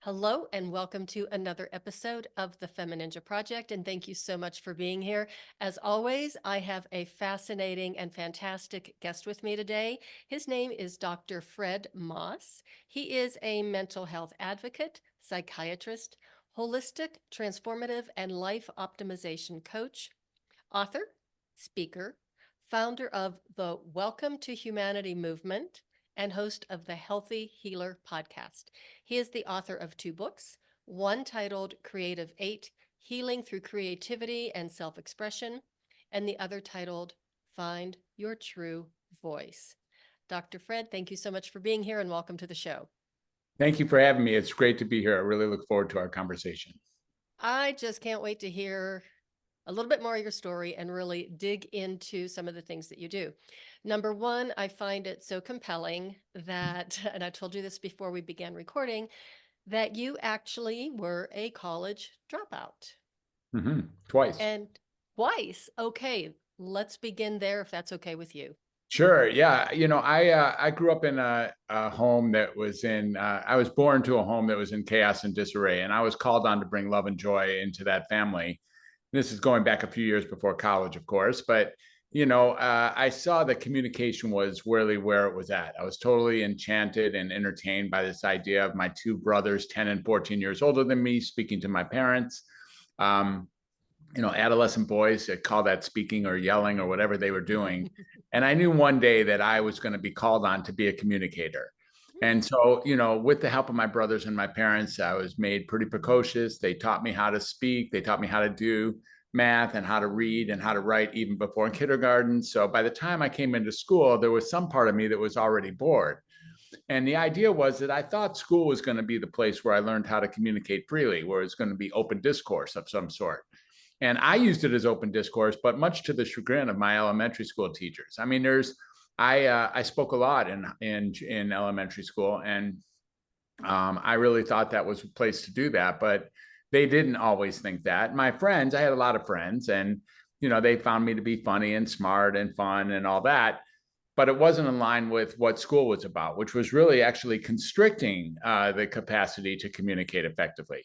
Hello, and welcome to another episode of the FemiNinja Project. And thank you so much for being here. As always, I have a fascinating and fantastic guest with me today. His name is Dr. Fred Moss. He is a mental health advocate, psychiatrist, holistic, transformative, and life optimization coach, author, speaker, founder of the Welcome to Humanity movement, and host of the Healthy Healer podcast. He is the author of two books, one titled Creative 8, Healing Through Creativity and Self-Expression, and the other titled Find Your True Voice. Dr. Fred, thank you so much for being here and welcome to the show. Thank you for having me. It's great to be here. I really look forward to our conversation. I just can't wait to hear a little bit more of your story and really dig into some of the things that you do. Number one, I find it so compelling that, and I told you this before we began recording, that you actually were a college dropout. Twice. And twice. Okay, let's begin there if that's okay with you. Sure. Yeah. I grew up in a home that was I was born to a home that was in chaos and disarray, and I was called on to bring love and joy into that family. This is going back a few years before college, of course, but I saw that communication was really where it was at. I was totally enchanted and entertained by this idea of my two brothers, 10 and 14 years older than me, speaking to my parents. Adolescent boys that call that speaking or yelling or whatever they were doing. And I knew one day that I was going to be called on to be a communicator. And so, with the help of my brothers and my parents, I was made pretty precocious. They taught me how to speak. They taught me how to do math and how to read and how to write even before kindergarten. So by the time I came into school, there was some part of me that was already bored. And the idea was that I thought school was going to be the place where I learned how to communicate freely, where it's going to be open discourse of some sort. And I used it as open discourse, but much to the chagrin of my elementary school teachers. I mean, I spoke a lot in elementary school, and I really thought that was a place to do that, but they didn't always think that. My friends, I had a lot of friends, and they found me to be funny and smart and fun and all that, but it wasn't in line with what school was about, which was really actually constricting the capacity to communicate effectively.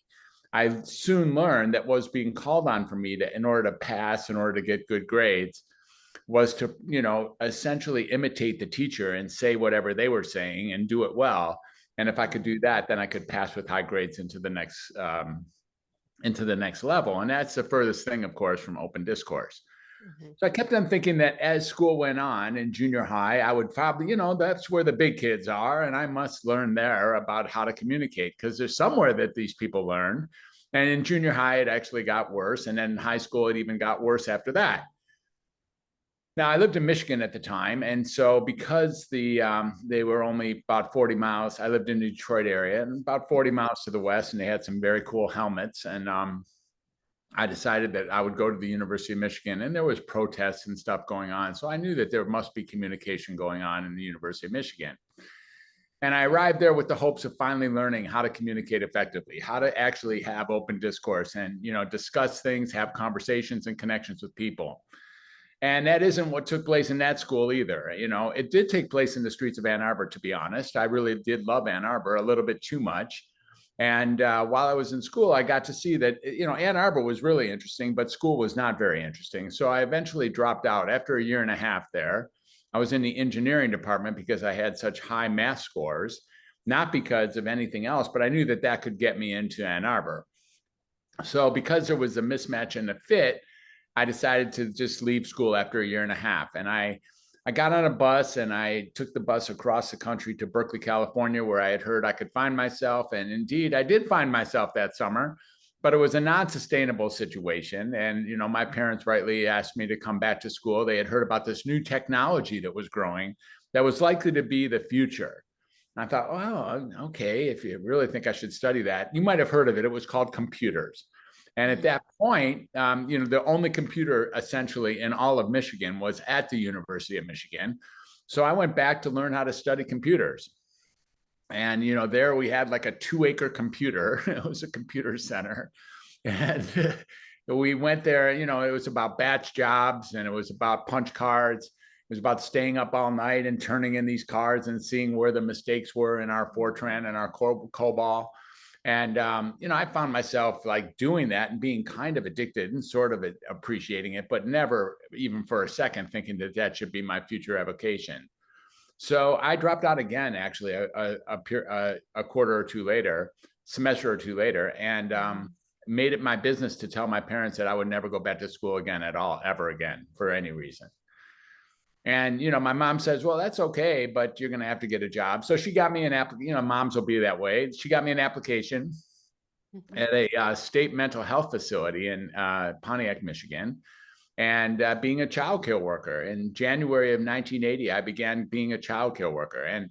I soon learned that what was being called on for me in order to pass, in order to get good grades, was to, essentially imitate the teacher and say whatever they were saying and do it well. And if I could do that, then I could pass with high grades into the next level. And that's the furthest thing, of course, from open discourse. So I kept on thinking that as school went on in junior high, I would probably, that's where the big kids are. And I must learn there about how to communicate, because there's somewhere that these people learn. And in junior high, it actually got worse. And then in high school, it even got worse after that. Now, I lived in Michigan at the time. And so because they were only about 40 miles, I lived in the Detroit area and about 40 miles to the west, and they had some very cool helmets. And I decided that I would go to the University of Michigan, and there was protests and stuff going on. So I knew that there must be communication going on in the University of Michigan. And I arrived there with the hopes of finally learning how to communicate effectively, how to actually have open discourse and, discuss things, have conversations and connections with people. And that isn't what took place in that school either. It did take place in the streets of Ann Arbor, to be honest. I really did love Ann Arbor a little bit too much. And while I was in school, I got to see that, Ann Arbor was really interesting, but school was not very interesting. So I eventually dropped out after a year and a half there. I was in the engineering department because I had such high math scores, not because of anything else, but I knew that that could get me into Ann Arbor. So because there was a mismatch in the fit, I decided to just leave school after a year and a half. And I got on a bus and I took the bus across the country to Berkeley, California, where I had heard I could find myself. And indeed, I did find myself that summer, but it was a non-sustainable situation. And, my parents rightly asked me to come back to school. They had heard about this new technology that was growing that was likely to be the future. And I thought, oh, okay, if you really think I should study that, you might have heard of it. It was called computers. And at that point, the only computer essentially in all of Michigan was at the University of Michigan. So I went back to learn how to study computers. And, there we had like a 2-acre computer. It was a computer center. And we went there, it was about batch jobs and it was about punch cards. It was about staying up all night and turning in these cards and seeing where the mistakes were in our Fortran and our COBOL. And, I found myself like doing that and being kind of addicted and sort of appreciating it, but never even for a second thinking that that should be my future avocation. So I dropped out again, actually, a quarter or two later, semester or two later, and made it my business to tell my parents that I would never go back to school again at all, ever again, for any reason. And, my mom says, well, that's okay, but you're going to have to get a job. So she got me an moms will be that way. She got me an application at a state mental health facility in Pontiac, Michigan, and being a child care worker. In January of 1980, I began being a child care worker. And,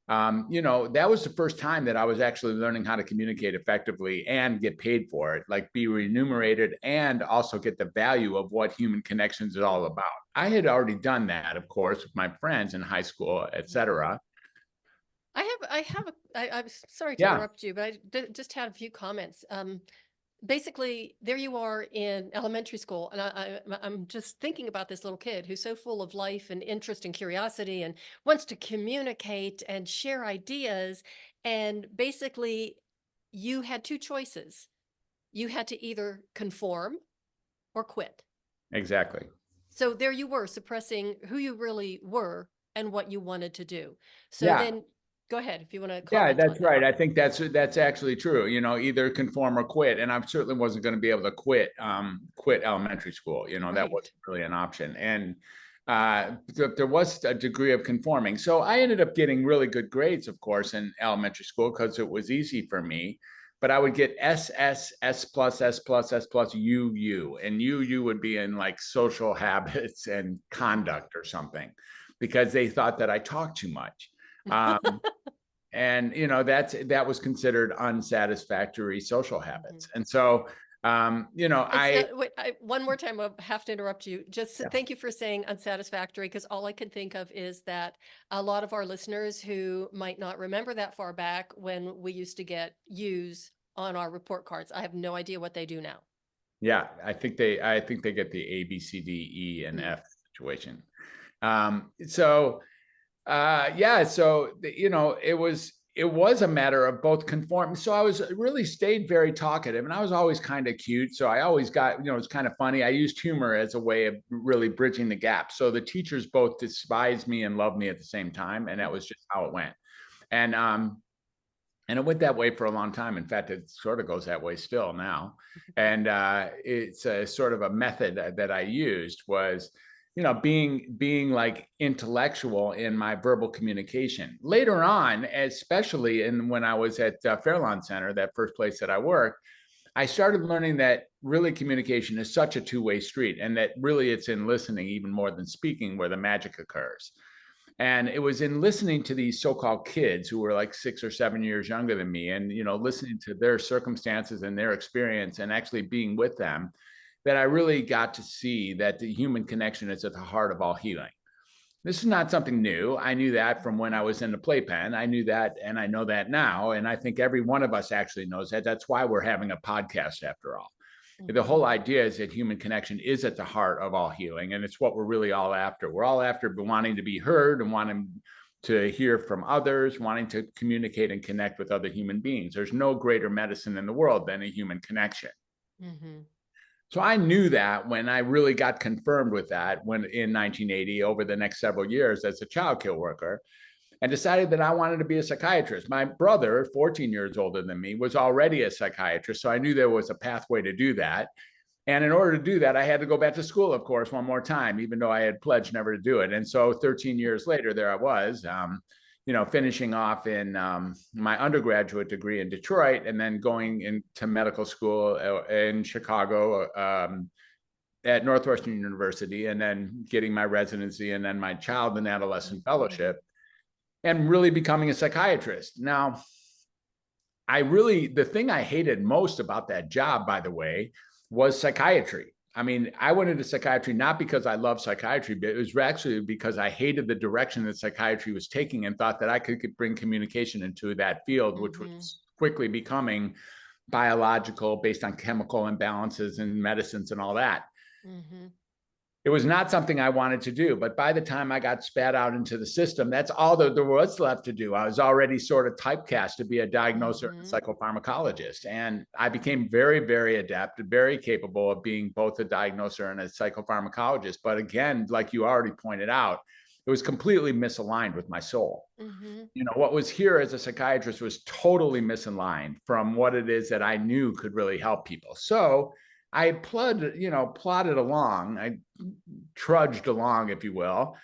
that was the first time that I was actually learning how to communicate effectively and get paid for it, like be remunerated and also get the value of what human connections is all about. I had already done that, of course, with my friends in high school, et cetera. I'm sorry to Yeah, interrupt you, but just had a few comments. Basically, there you are in elementary school, and I'm just thinking about this little kid who's so full of life and interest and curiosity and wants to communicate and share ideas. And basically, you had two choices. You had to either conform or quit. exactly. So there you were, suppressing who you really were and what you wanted to do. So Yeah. then go ahead if you want to Yeah, comment on that's that. right. I think that's actually true. Either conform or quit. And I certainly wasn't going to be able to quit elementary school. That Right. wasn't really an option. And there was a degree of conforming. So I ended up getting really good grades, of course, in elementary school because it was easy for me. But I would get S, S, S plus, S plus, S plus, U, U. And U would be in like social habits and conduct or something because they thought that I talked too much. Um, and that was considered unsatisfactory social habits. And so It's I wait, one more time, I have to interrupt you. Just yeah, thank you for saying unsatisfactory, because all I can think of is that a lot of our listeners who might not remember that far back when we used to get U's on our report cards. I have no idea what they do now. yeah, I think they get the A, B, C, D, E, and Mm. F situation. So yeah, so it was a matter of both conform. So I was really stayed very talkative, and I was always kind of cute. So I always got, it's kind of funny. I used humor as a way of really bridging the gap. So the teachers both despised me and loved me at the same time, and that was just how it went. And it went that way for a long time. In fact, it sort of goes that way still now. And it's a sort of a method that I used was, being like intellectual in my verbal communication. Later on, especially when I was at Fairlawn Center, that first place that I worked, I started learning that really communication is such a two-way street, and that really it's in listening even more than speaking where the magic occurs. And it was in listening to these so-called kids who were like 6 or 7 years younger than me, and listening to their circumstances and their experience and actually being with them, that I really got to see that the human connection is at the heart of all healing. This is not something new. I knew that from when I was in the playpen. I knew that, and I know that now. And I think every one of us actually knows that. That's why we're having a podcast after all. The whole idea is that human connection is at the heart of all healing, and it's what we're really all after. We're all after wanting to be heard and wanting to hear from others, wanting to communicate and connect with other human beings. There's no greater medicine in the world than a human connection. Mm-hmm. So I knew that when I really got confirmed with that when in 1980, over the next several years as a child care worker, and decided that I wanted to be a psychiatrist. My brother, 14 years older than me, was already a psychiatrist. So I knew there was a pathway to do that. And in order to do that, I had to go back to school, of course, one more time, even though I had pledged never to do it. And so 13 years later, there I was, finishing off in my undergraduate degree in Detroit, and then going into medical school in Chicago at Northwestern University, and then getting my residency, and then my child and adolescent fellowship, and really becoming a psychiatrist. Now, the thing I hated most about that job, by the way, was psychiatry. I mean, I went into psychiatry not because I love psychiatry, but it was actually because I hated the direction that psychiatry was taking and thought that I could bring communication into that field, which was quickly becoming biological, based on chemical imbalances and medicines and all that. Mm-hmm. It was not something I wanted to do, but by the time I got spat out into the system, that's all that there was left to do. I was already sort of typecast to be a diagnoser and psychopharmacologist. And I became very, very adept, very capable of being both a diagnoser and a psychopharmacologist. But again, like you already pointed out, it was completely misaligned with my soul. You know, what was here as a psychiatrist was totally misaligned from what it is that I knew could really help people. So I plodded along. I trudged along, if you will,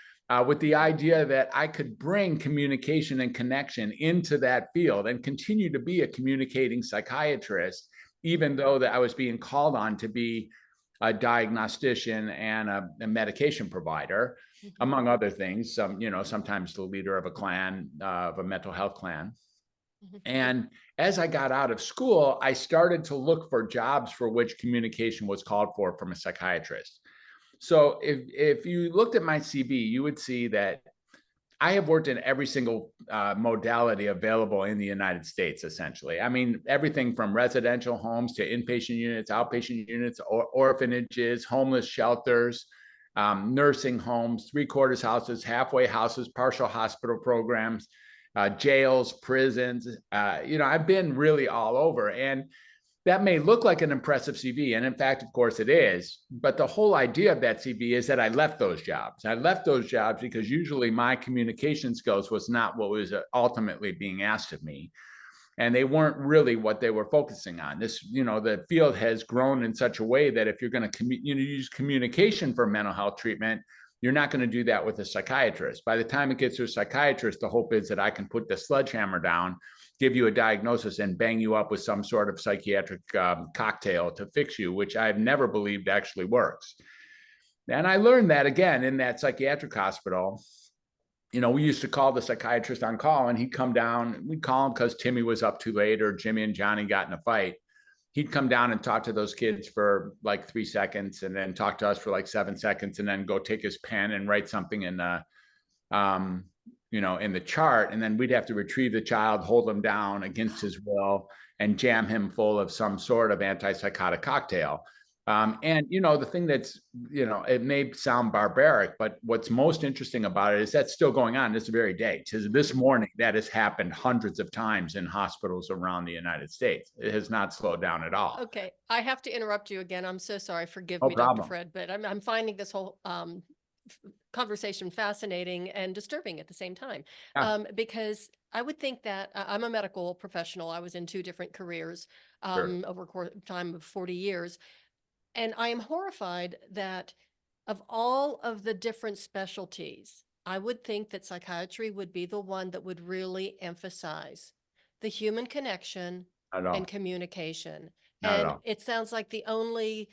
with the idea that I could bring communication and connection into that field and continue to be a communicating psychiatrist, even though that I was being called on to be a diagnostician and a medication provider, among other things. Sometimes the leader of a clan, of a mental health clan. And as I got out of school, I started to look for jobs for which communication was called for from a psychiatrist. So if you looked at my CV, you would see that I have worked in every single modality available in the United States, essentially. I mean, everything from residential homes to inpatient units, outpatient units, orphanages, homeless shelters, nursing homes, three-quarters houses, halfway houses, partial hospital programs, jails, prisons. I've been really all over. And that may look like an impressive CV. And in fact, of course, it is. But the whole idea of that CV is that I left those jobs. I left those jobs because usually my communication skills was not what was ultimately being asked of me. And they weren't really what they were focusing on. The field has grown in such a way that if you're going to use communication for mental health treatment, you're not going to do that with a psychiatrist. By the time it gets to a psychiatrist, the hope is that I can put the sledgehammer down, give you a diagnosis, and bang you up with some sort of psychiatric cocktail to fix you, which I've never believed actually works. And I learned that again in that psychiatric hospital. We used to call the psychiatrist on call, and he'd come down. We'd call him because Timmy was up too late or Jimmy and Johnny got in a fight. He'd come down and talk to those kids for like 3 seconds, and then talk to us for like 7 seconds, and then go take his pen and write something in the chart. And then we'd have to retrieve the child, hold him down against his will, and jam him full of some sort of antipsychotic cocktail. The thing that's, it may sound barbaric, but what's most interesting about it is that's still going on this very day. To this morning, that has happened hundreds of times in hospitals around the United States. It has not slowed down at all. Okay, I have to interrupt you again. I'm so sorry. Forgive No me, problem. Dr. Fred, but I'm finding this whole conversation fascinating and disturbing at the same time. Yeah. Because I would think that I'm a medical professional. I was in 2 different careers Sure. over a time of 40 years. And I am horrified that of all of the different specialties, I would think that psychiatry would be the one that would really emphasize the human connection Not at all. and communication. Not at And all. it sounds like the only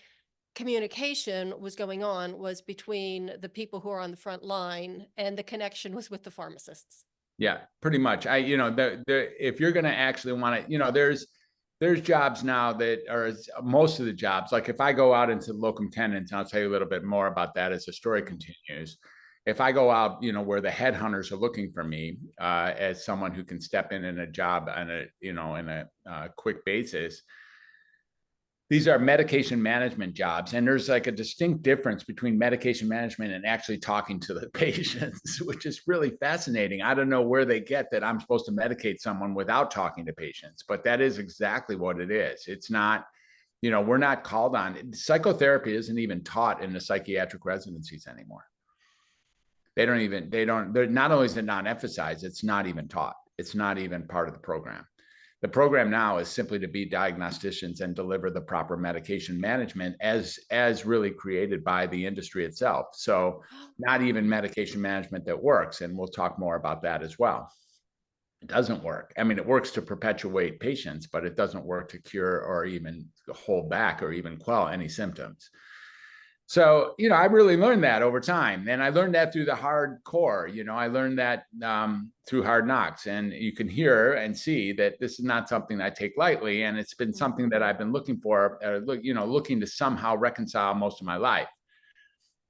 communication was going on was between the people who are on the front line, and the connection was with the pharmacists. Yeah, pretty much. If you're going to actually want to, there's jobs now that are most of the jobs. Like if I go out into locum tenens, and I'll tell you a little bit more about that as the story continues. If I go out, where the headhunters are looking for me as someone who can step in a job on a quick basis, these are medication management jobs. And there's like a distinct difference between medication management and actually talking to the patients, which is really fascinating. I don't know where they get that I'm supposed to medicate someone without talking to patients, but that is exactly what it is. It's not, we're not called on. Psychotherapy isn't even taught in the psychiatric residencies anymore. They're not only is it not emphasized, it's not even taught. It's not even part of the program. The program now is simply to be diagnosticians and deliver the proper medication management as really created by the industry itself. So not even medication management that works. And we'll talk more about that as well. It doesn't work. I mean, it works to perpetuate patients, but it doesn't work to cure or even hold back or even quell any symptoms. So, I really learned that over time. And I learned that through the hardcore. I learned that through hard knocks. And you can hear and see that this is not something I take lightly. And it's been something that I've been looking for, looking to somehow reconcile most of my life.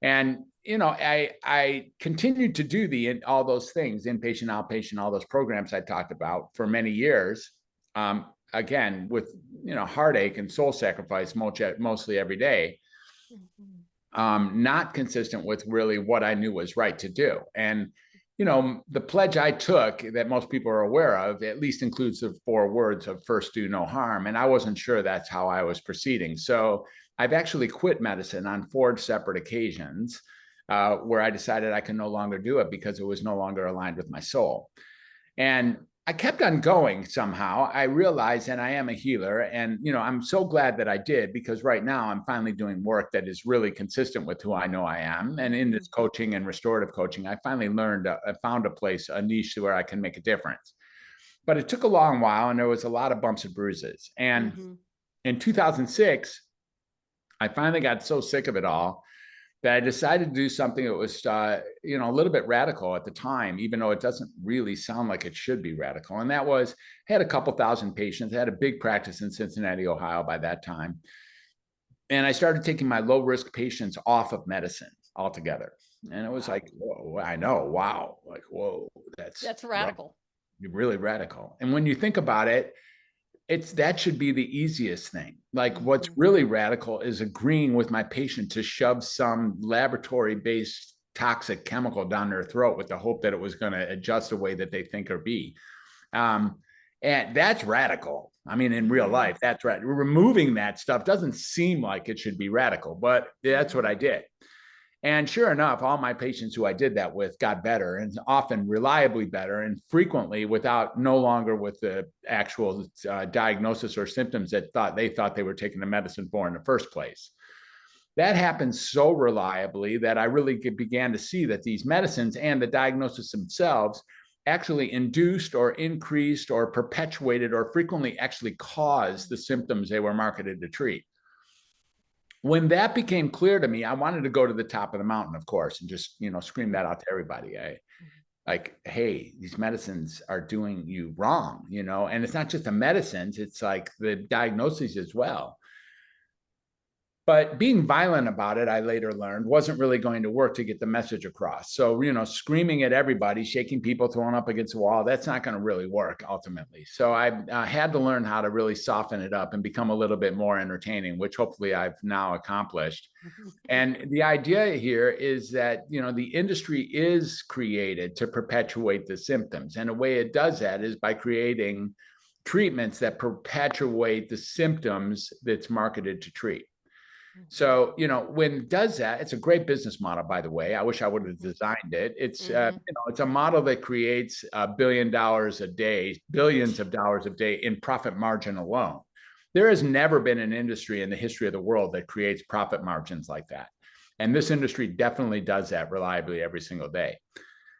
And, I continued to do all those things, inpatient, outpatient, all those programs I talked about for many years. Again, with, heartache and soul sacrifice mostly every day. not consistent with really what I knew was right to do. And, you know, the pledge I took that most people are aware of, at least includes the 4 words of first do no harm. And I wasn't sure that's how I was proceeding. So I've actually quit medicine on 4 separate occasions where I decided I can no longer do it because it was no longer aligned with my soul. And I kept on going somehow. I realized, and I am a healer, and you know, I'm so glad that I did, because right now I'm finally doing work that is really consistent with who I know I am. And in this coaching and restorative coaching, I finally learned, I found a place, a niche where I can make a difference. But it took a long while, and there was a lot of bumps and bruises. And in 2006, I finally got so sick of it all that I decided to do something that was, you know, a little bit radical at the time, even though it doesn't really sound like it should be radical. And that was, I had a couple thousand patients. I had a big practice in Cincinnati, Ohio by that time. And I started taking my low risk patients off of medicine altogether. And it was like, whoa, I know, wow, like, whoa, That's radical. Really radical. And when you think about it, that should be the easiest thing. Like what's really radical is agreeing with my patient to shove some laboratory-based toxic chemical down their throat with the hope that it was going to adjust the way that they think or be. And that's radical. I mean, in real life, that's right. Removing that stuff doesn't seem like it should be radical, but that's what I did. And sure enough, all my patients who I did that with got better, and often reliably better, and frequently without, no longer with the actual diagnosis or symptoms that they thought they were taking the medicine for in the first place. That happened so reliably that I really began to see that these medicines and the diagnosis themselves actually induced or increased or perpetuated or frequently actually caused the symptoms they were marketed to treat. When that became clear to me, I wanted to go to the top of the mountain, of course, and just, you know, scream that out to everybody. Like, hey, these medicines are doing you wrong, you know, and it's not just the medicines, it's like the diagnoses as well. But being violent about it, I later learned, wasn't really going to work to get the message across. So, you know, screaming at everybody, shaking people, throwing up against the wall, that's not going to really work ultimately. So I had to learn how to really soften it up and become a little bit more entertaining, which hopefully I've now accomplished. And the idea here is that, you know, the industry is created to perpetuate the symptoms. And the way it does that is by creating treatments that perpetuate the symptoms that's marketed to treat. So, you know, when it does that, it's a great business model, by the way. I wish I would have designed it. It's, you know, it's a model that creates $1 billion a day, billions of dollars a day in profit margin alone. There has never been an industry in the history of the world that creates profit margins like that. And this industry definitely does that reliably every single day.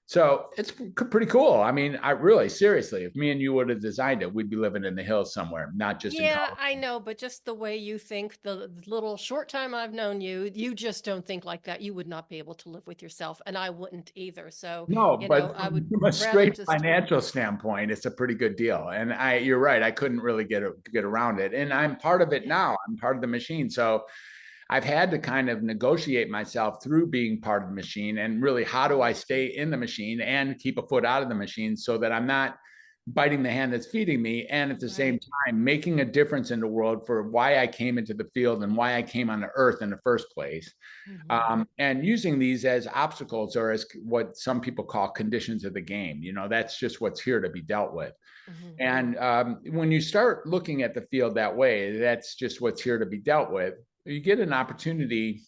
So it's pretty cool. I mean, I really, seriously, if me and you would have designed it, we'd be living in the hills somewhere, not just in Yeah, Colorado. I know, but just the way you think, the little short time I've known you, you just don't think like that. You would not be able to live with yourself, and I wouldn't either. So, No, you know, but I would from a rather straight just, financial standpoint, it's a pretty good deal. And you're right, I couldn't really get around it. And I'm part of it yeah. now. I'm part of the machine. So I've had to kind of negotiate myself through being part of the machine, and really, how do I stay in the machine and keep a foot out of the machine so that I'm not biting the hand that's feeding me, and at the same time making a difference in the world for why I came into the field and why I came on the earth in the first place. And using these as obstacles, or as what some people call conditions of the game. You know, that's just what's here to be dealt with. And when you start looking at the field that way, that's just what's here to be dealt with. You get an opportunity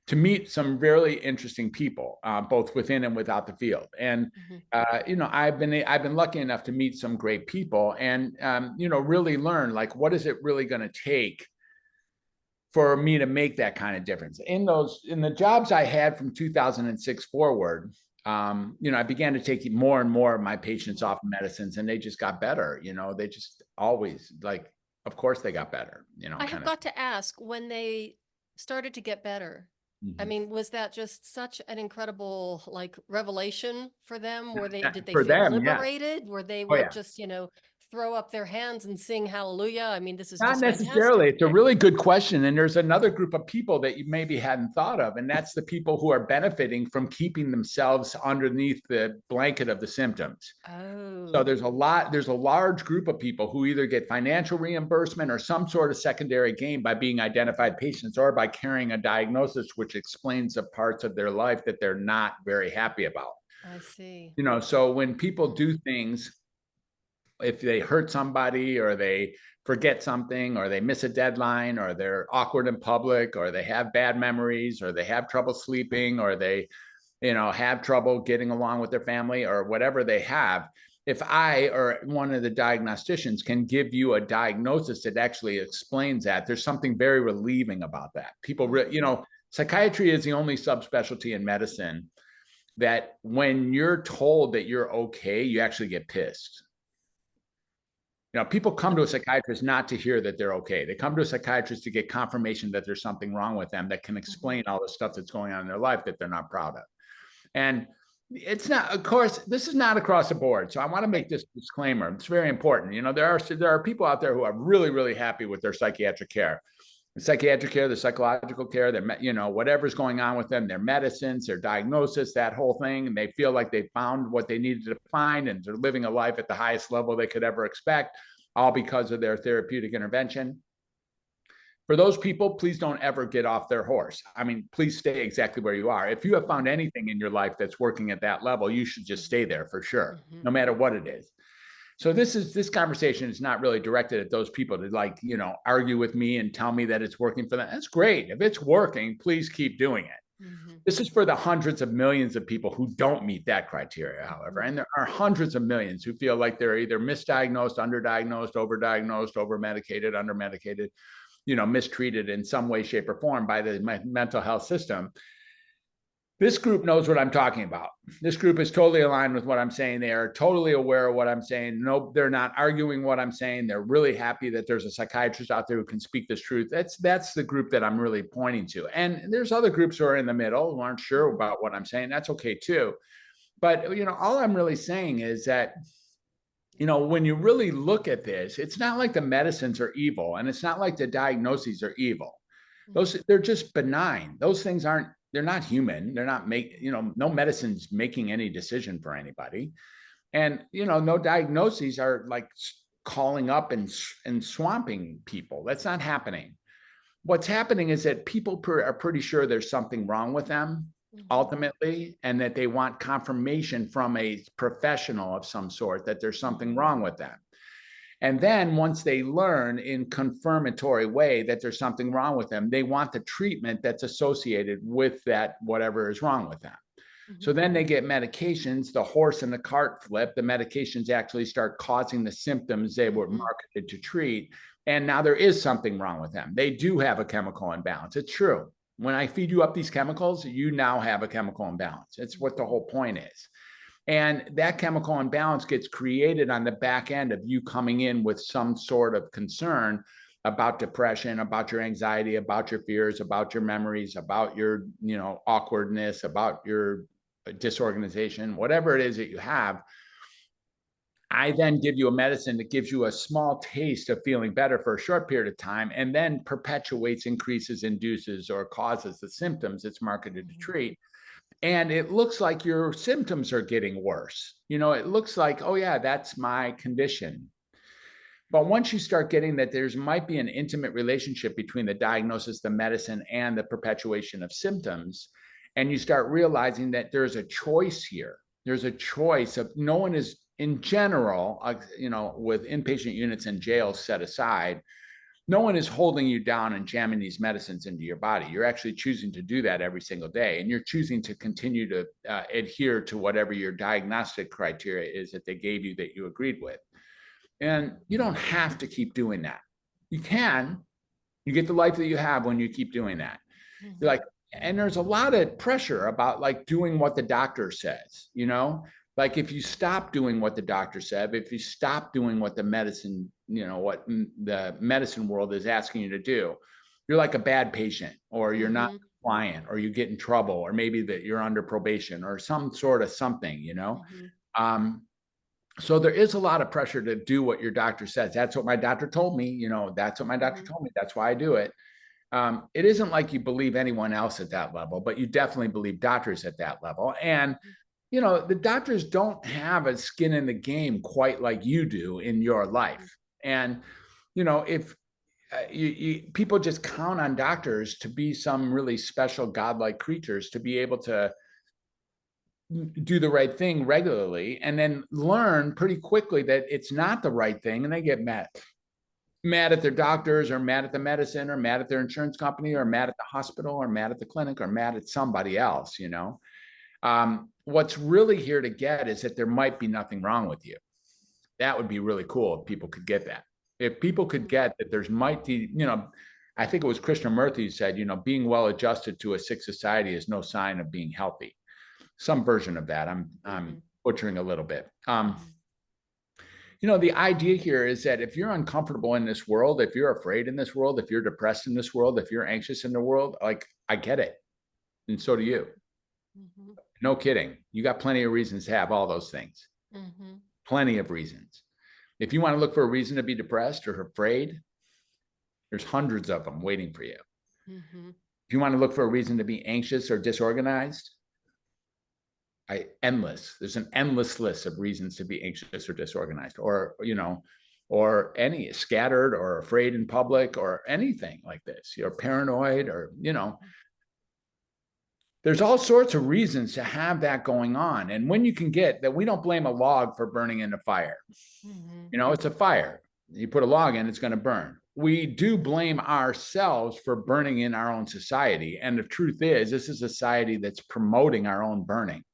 to meet some really interesting people, both within and without the field. And you know, I've been lucky enough to meet some great people, and you know, really learn, like, what is it really going to take for me to make that kind of difference in the jobs I had from 2006 forward. You know, I began to take more and more of my patients off medicines, and they just got better. You know, they just always, like, of course they got better, you know, I have kind of. got to ask, when they started to get better, I mean, was that just such an incredible, like, revelation for them? Did they For feel them, yeah. liberated? Were they Oh what yeah. just, you know, throw up their hands and sing hallelujah? I mean, this is Not just necessarily. fantastic. It's a really good question. And there's another group of people that you maybe hadn't thought of, and that's the people who are benefiting from keeping themselves underneath the blanket of the symptoms. So Oh, there's a large group of people who either get financial reimbursement or some sort of secondary gain by being identified patients or by carrying a diagnosis which explains the parts of their life that they're not very happy about. I see. So when people do things, if they hurt somebody or they forget something or they miss a deadline or they're awkward in public or they have bad memories or they have trouble sleeping or they have trouble getting along with their family or whatever they have, if I or one of the diagnosticians can give you a diagnosis that actually explains that, there's something very relieving about that. Psychiatry is the only subspecialty in medicine that when you're told that you're okay, you actually get pissed. People come to a psychiatrist not to hear that they're okay. They come to a psychiatrist to get confirmation that there's something wrong with them that can explain all the stuff that's going on in their life that they're not proud of. And it's not, of course, this is not across the board. So I want to make this disclaimer. It's very important. There are people out there who are really, really happy with their psychiatric care. The psychiatric care, the psychological care, whatever's going on with them, their medicines, their diagnosis, that whole thing. And they feel like they found what they needed to find and they're living a life at the highest level they could ever expect, all because of their therapeutic intervention. For those people, please don't ever get off their horse. I mean, please stay exactly where you are. If you have found anything in your life that's working at that level, you should just stay there for sure, no matter what it is. So this conversation is not really directed at those people to argue with me and tell me that it's working for them. That's great. If it's working, please keep doing it. This is for the hundreds of millions of people who don't meet that criteria, however. And there are hundreds of millions who feel like they're either misdiagnosed, underdiagnosed, overdiagnosed, overmedicated, undermedicated, mistreated in some way, shape, or form by the mental health system. This group knows what I'm talking about. This group is totally aligned with what I'm saying. They are totally aware of what I'm saying. No, they're not arguing what I'm saying. They're really happy that there's a psychiatrist out there who can speak this truth. That's the group that I'm really pointing to. And there's other groups who are in the middle who aren't sure about what I'm saying. That's okay too. But, all I'm really saying is that when you really look at this, it's not like the medicines are evil and it's not like the diagnoses are evil. They're just benign. Those things they're not human. They're not no medicine's making any decision for anybody. And, no diagnoses are like calling up and swamping people. That's not happening. What's happening is that people are pretty sure there's something wrong with them ultimately, and that they want confirmation from a professional of some sort that there's something wrong with them. And then once they learn in confirmatory way that there's something wrong with them, they want the treatment that's associated with that, whatever is wrong with them. So then they get medications, the horse and the cart flip, the medications actually start causing the symptoms they were marketed to treat. And now there is something wrong with them. They do have a chemical imbalance. It's true. When I feed you up these chemicals, you now have a chemical imbalance. It's what the whole point is. And that chemical imbalance gets created on the back end of you coming in with some sort of concern about depression, about your anxiety, about your fears, about your memories, about your, awkwardness, about your disorganization, whatever it is that you have. I then give you a medicine that gives you a small taste of feeling better for a short period of time and then perpetuates, increases, induces, or causes the symptoms it's marketed to treat. And it looks like your symptoms are getting worse. It looks like, oh yeah, that's my condition. But once you start getting that might be an intimate relationship between the diagnosis, the medicine, and the perpetuation of symptoms, and you start realizing that there's a choice here. There's a choice of no one is, in general, with inpatient units and jails set aside, no one is holding you down and jamming these medicines into your body. You're actually choosing to do that every single day. And you're choosing to continue to adhere to whatever your diagnostic criteria is that they gave you that you agreed with. And you don't have to keep doing that. You can. You get the life that you have when you keep doing that. You're and there's a lot of pressure about doing what the doctor says, if you stop doing what the doctor said, if you stop doing what the medicine, what the medicine world is asking you to do, you're like a bad patient, or you're not compliant, or you get in trouble, or maybe that you're under probation or some sort of something, So there is a lot of pressure to do what your doctor says. That's what my doctor told me. That's what my doctor Mhm. told me. That's why I do it. It isn't like you believe anyone else at that level, but you definitely believe doctors at that level. And the doctors don't have a skin in the game quite like you do in your life. And if people just count on doctors to be some really special godlike creatures to be able to do the right thing regularly, and then learn pretty quickly that it's not the right thing, and they get mad at their doctors, or mad at the medicine, or mad at their insurance company, or mad at the hospital, or mad at the clinic, or mad at somebody else. What's really here to get is that there might be nothing wrong with you. That would be really cool if people could get that. If people could get that there's might be, I think it was Krishnamurti who said, being well adjusted to a sick society is no sign of being healthy. Some version of that. I'm butchering a little bit. The idea here is that if you're uncomfortable in this world, if you're afraid in this world, if you're depressed in this world, if you're anxious in the world, like, I get it. And so do you. No kidding. You got plenty of reasons to have all those things. Plenty of reasons. If you want to look for a reason to be depressed or afraid, there's hundreds of them waiting for you. If you want to look for a reason to be anxious or disorganized, there's an endless list of reasons to be anxious or disorganized, or any scattered or afraid in public or anything like this. You're paranoid, or there's all sorts of reasons to have that going on. And when you can get that, we don't blame a log for burning in a fire. It's a fire. You put a log in, it's going to burn. We do blame ourselves for burning in our own society. And the truth is, this is a society that's promoting our own burning.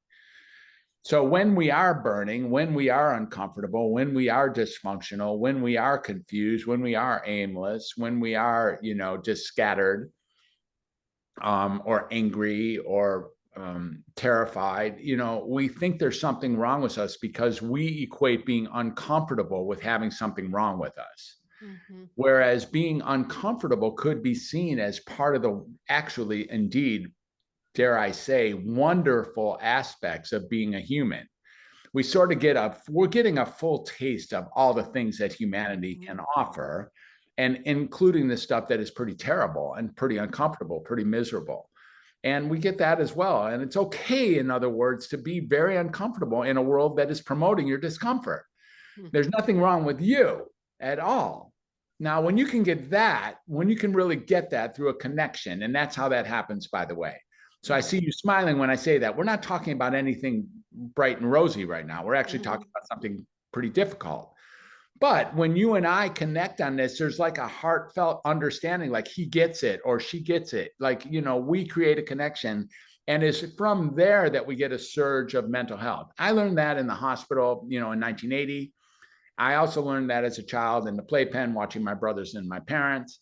So when we are burning, when we are uncomfortable, when we are dysfunctional, when we are confused, when we are aimless, when we are, just scattered, or angry, or terrified, we think there's something wrong with us because we equate being uncomfortable with having something wrong with us. Whereas being uncomfortable could be seen as part of the actually, indeed, dare I say, wonderful aspects of being a human. We sort of we're getting a full taste of all the things that humanity can offer, and including the stuff that is pretty terrible and pretty uncomfortable, pretty miserable. And we get that as well. And it's okay, in other words, to be very uncomfortable in a world that is promoting your discomfort. There's nothing wrong with you at all. Now, when you can really get that through a connection, and that's how that happens, by the way. So I see you smiling when I say that. We're not talking about anything bright and rosy right now. We're actually talking about something pretty difficult. But when you and I connect on this, there's like a heartfelt understanding, like he gets it or she gets it. Like, we create a connection. And it's from there that we get a surge of mental health. I learned that in the hospital, in 1980. I also learned that as a child in the playpen, watching my brothers and my parents.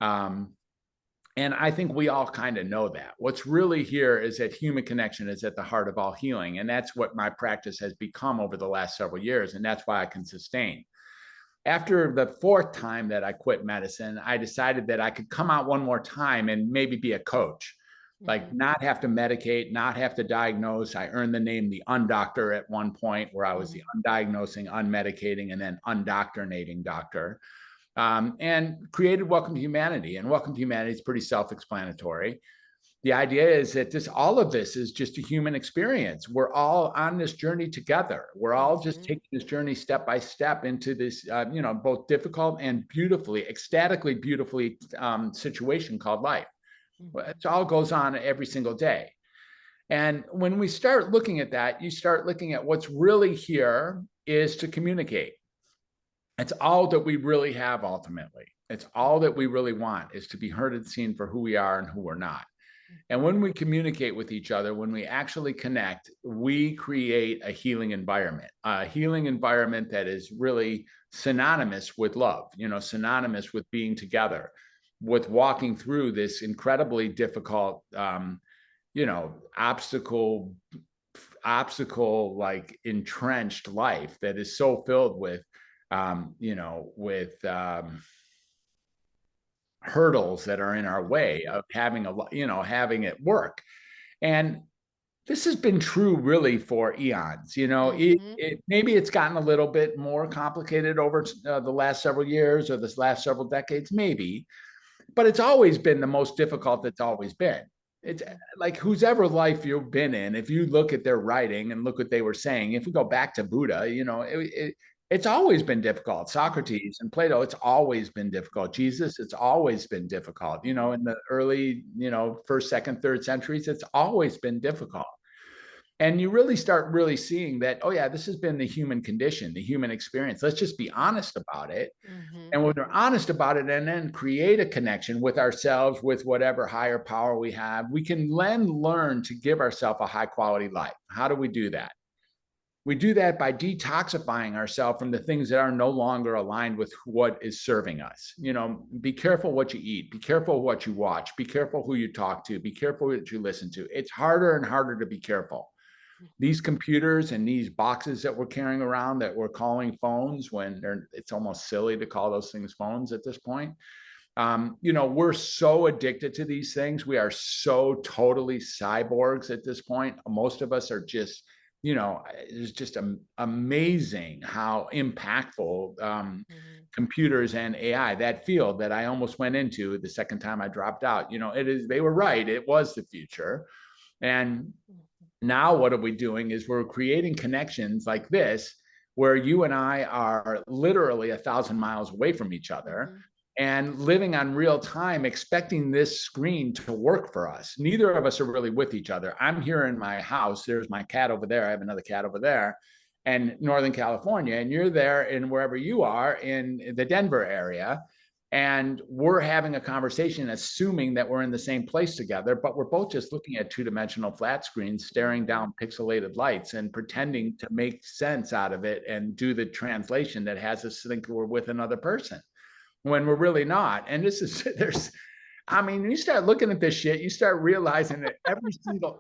And I think we all kind of know that. What's really here is that human connection is at the heart of all healing. And that's what my practice has become over the last several years. And that's why I can sustain. After the fourth time that I quit medicine, I decided that I could come out one more time and maybe be a coach, like not have to medicate, not have to diagnose. I earned the name the undoctor at one point, where I was the undiagnosing, unmedicating, and then undoctrinating doctor. And created Welcome to Humanity. And Welcome to Humanity is pretty self-explanatory. The idea is that all of this is just a human experience. We're all on this journey together. We're all just taking this journey step by step into this, both difficult and ecstatically beautifully situation called life. It all goes on every single day. And when we start looking at that, you start looking at what's really here is to communicate. It's all that we really have ultimately. It's all that we really want, is to be heard and seen for who we are and who we're not. And when we communicate with each other, when we actually connect, we create a healing environment that is really synonymous with love, synonymous with being together, with walking through this incredibly difficult, obstacle like entrenched life that is so filled with hurdles that are in our way of having it work. And This has been true really for eons. Mhm. Maybe it's gotten a little bit more complicated over the last several years or this last several decades, maybe, but it's always been the most difficult it's always been. It's Mhm. like whose ever life you've been in, if you look at their writing and look what they were saying, if we go back to Buddha, it's always been difficult. Mhm. Socrates and Plato, it's always been difficult. Jesus, it's always been difficult. Mhm. In the early, first, second, third centuries, it's always been difficult. And you really start really seeing that, oh yeah, this has been the human condition, the human experience. Let's just be honest about it. Mhm. And when we're honest about it and then create a connection with ourselves, with whatever higher power we have, we can then learn to give ourselves a high quality life. How do we do that? We do that by detoxifying ourselves from the things that are no longer aligned with what is serving us. Be careful what you eat, be careful what you watch, be careful who you talk to, be careful what you listen to. It's harder and harder to be careful. These computers and these boxes that we're carrying around that we're calling phones, when it's almost silly to call those things phones at this point. We're so addicted to these things. We are so totally cyborgs at this point. Most of us are just, it's just amazing how impactful Mhm. computers and AI, that field that I almost went into the second time I dropped out, it is, they were right. It was the future. And Mhm. now what are we doing is we're creating connections like this, where you and I are literally 1,000 miles away from each other Mhm. and living on real time, expecting this screen to work for us. Neither of us are really with each other. I'm here in my house. There's my cat over there. I have another cat over there in Northern California, and you're there in wherever you are in the Denver area. And we're having a conversation, assuming that we're in the same place together, but we're both just looking at two-dimensional flat screens, staring Mhm. down pixelated lights and Mhm. pretending to make sense out of it and do the translation that has us think we're with another person when we're really not. And this is I mean, you start looking at this shit, you start realizing that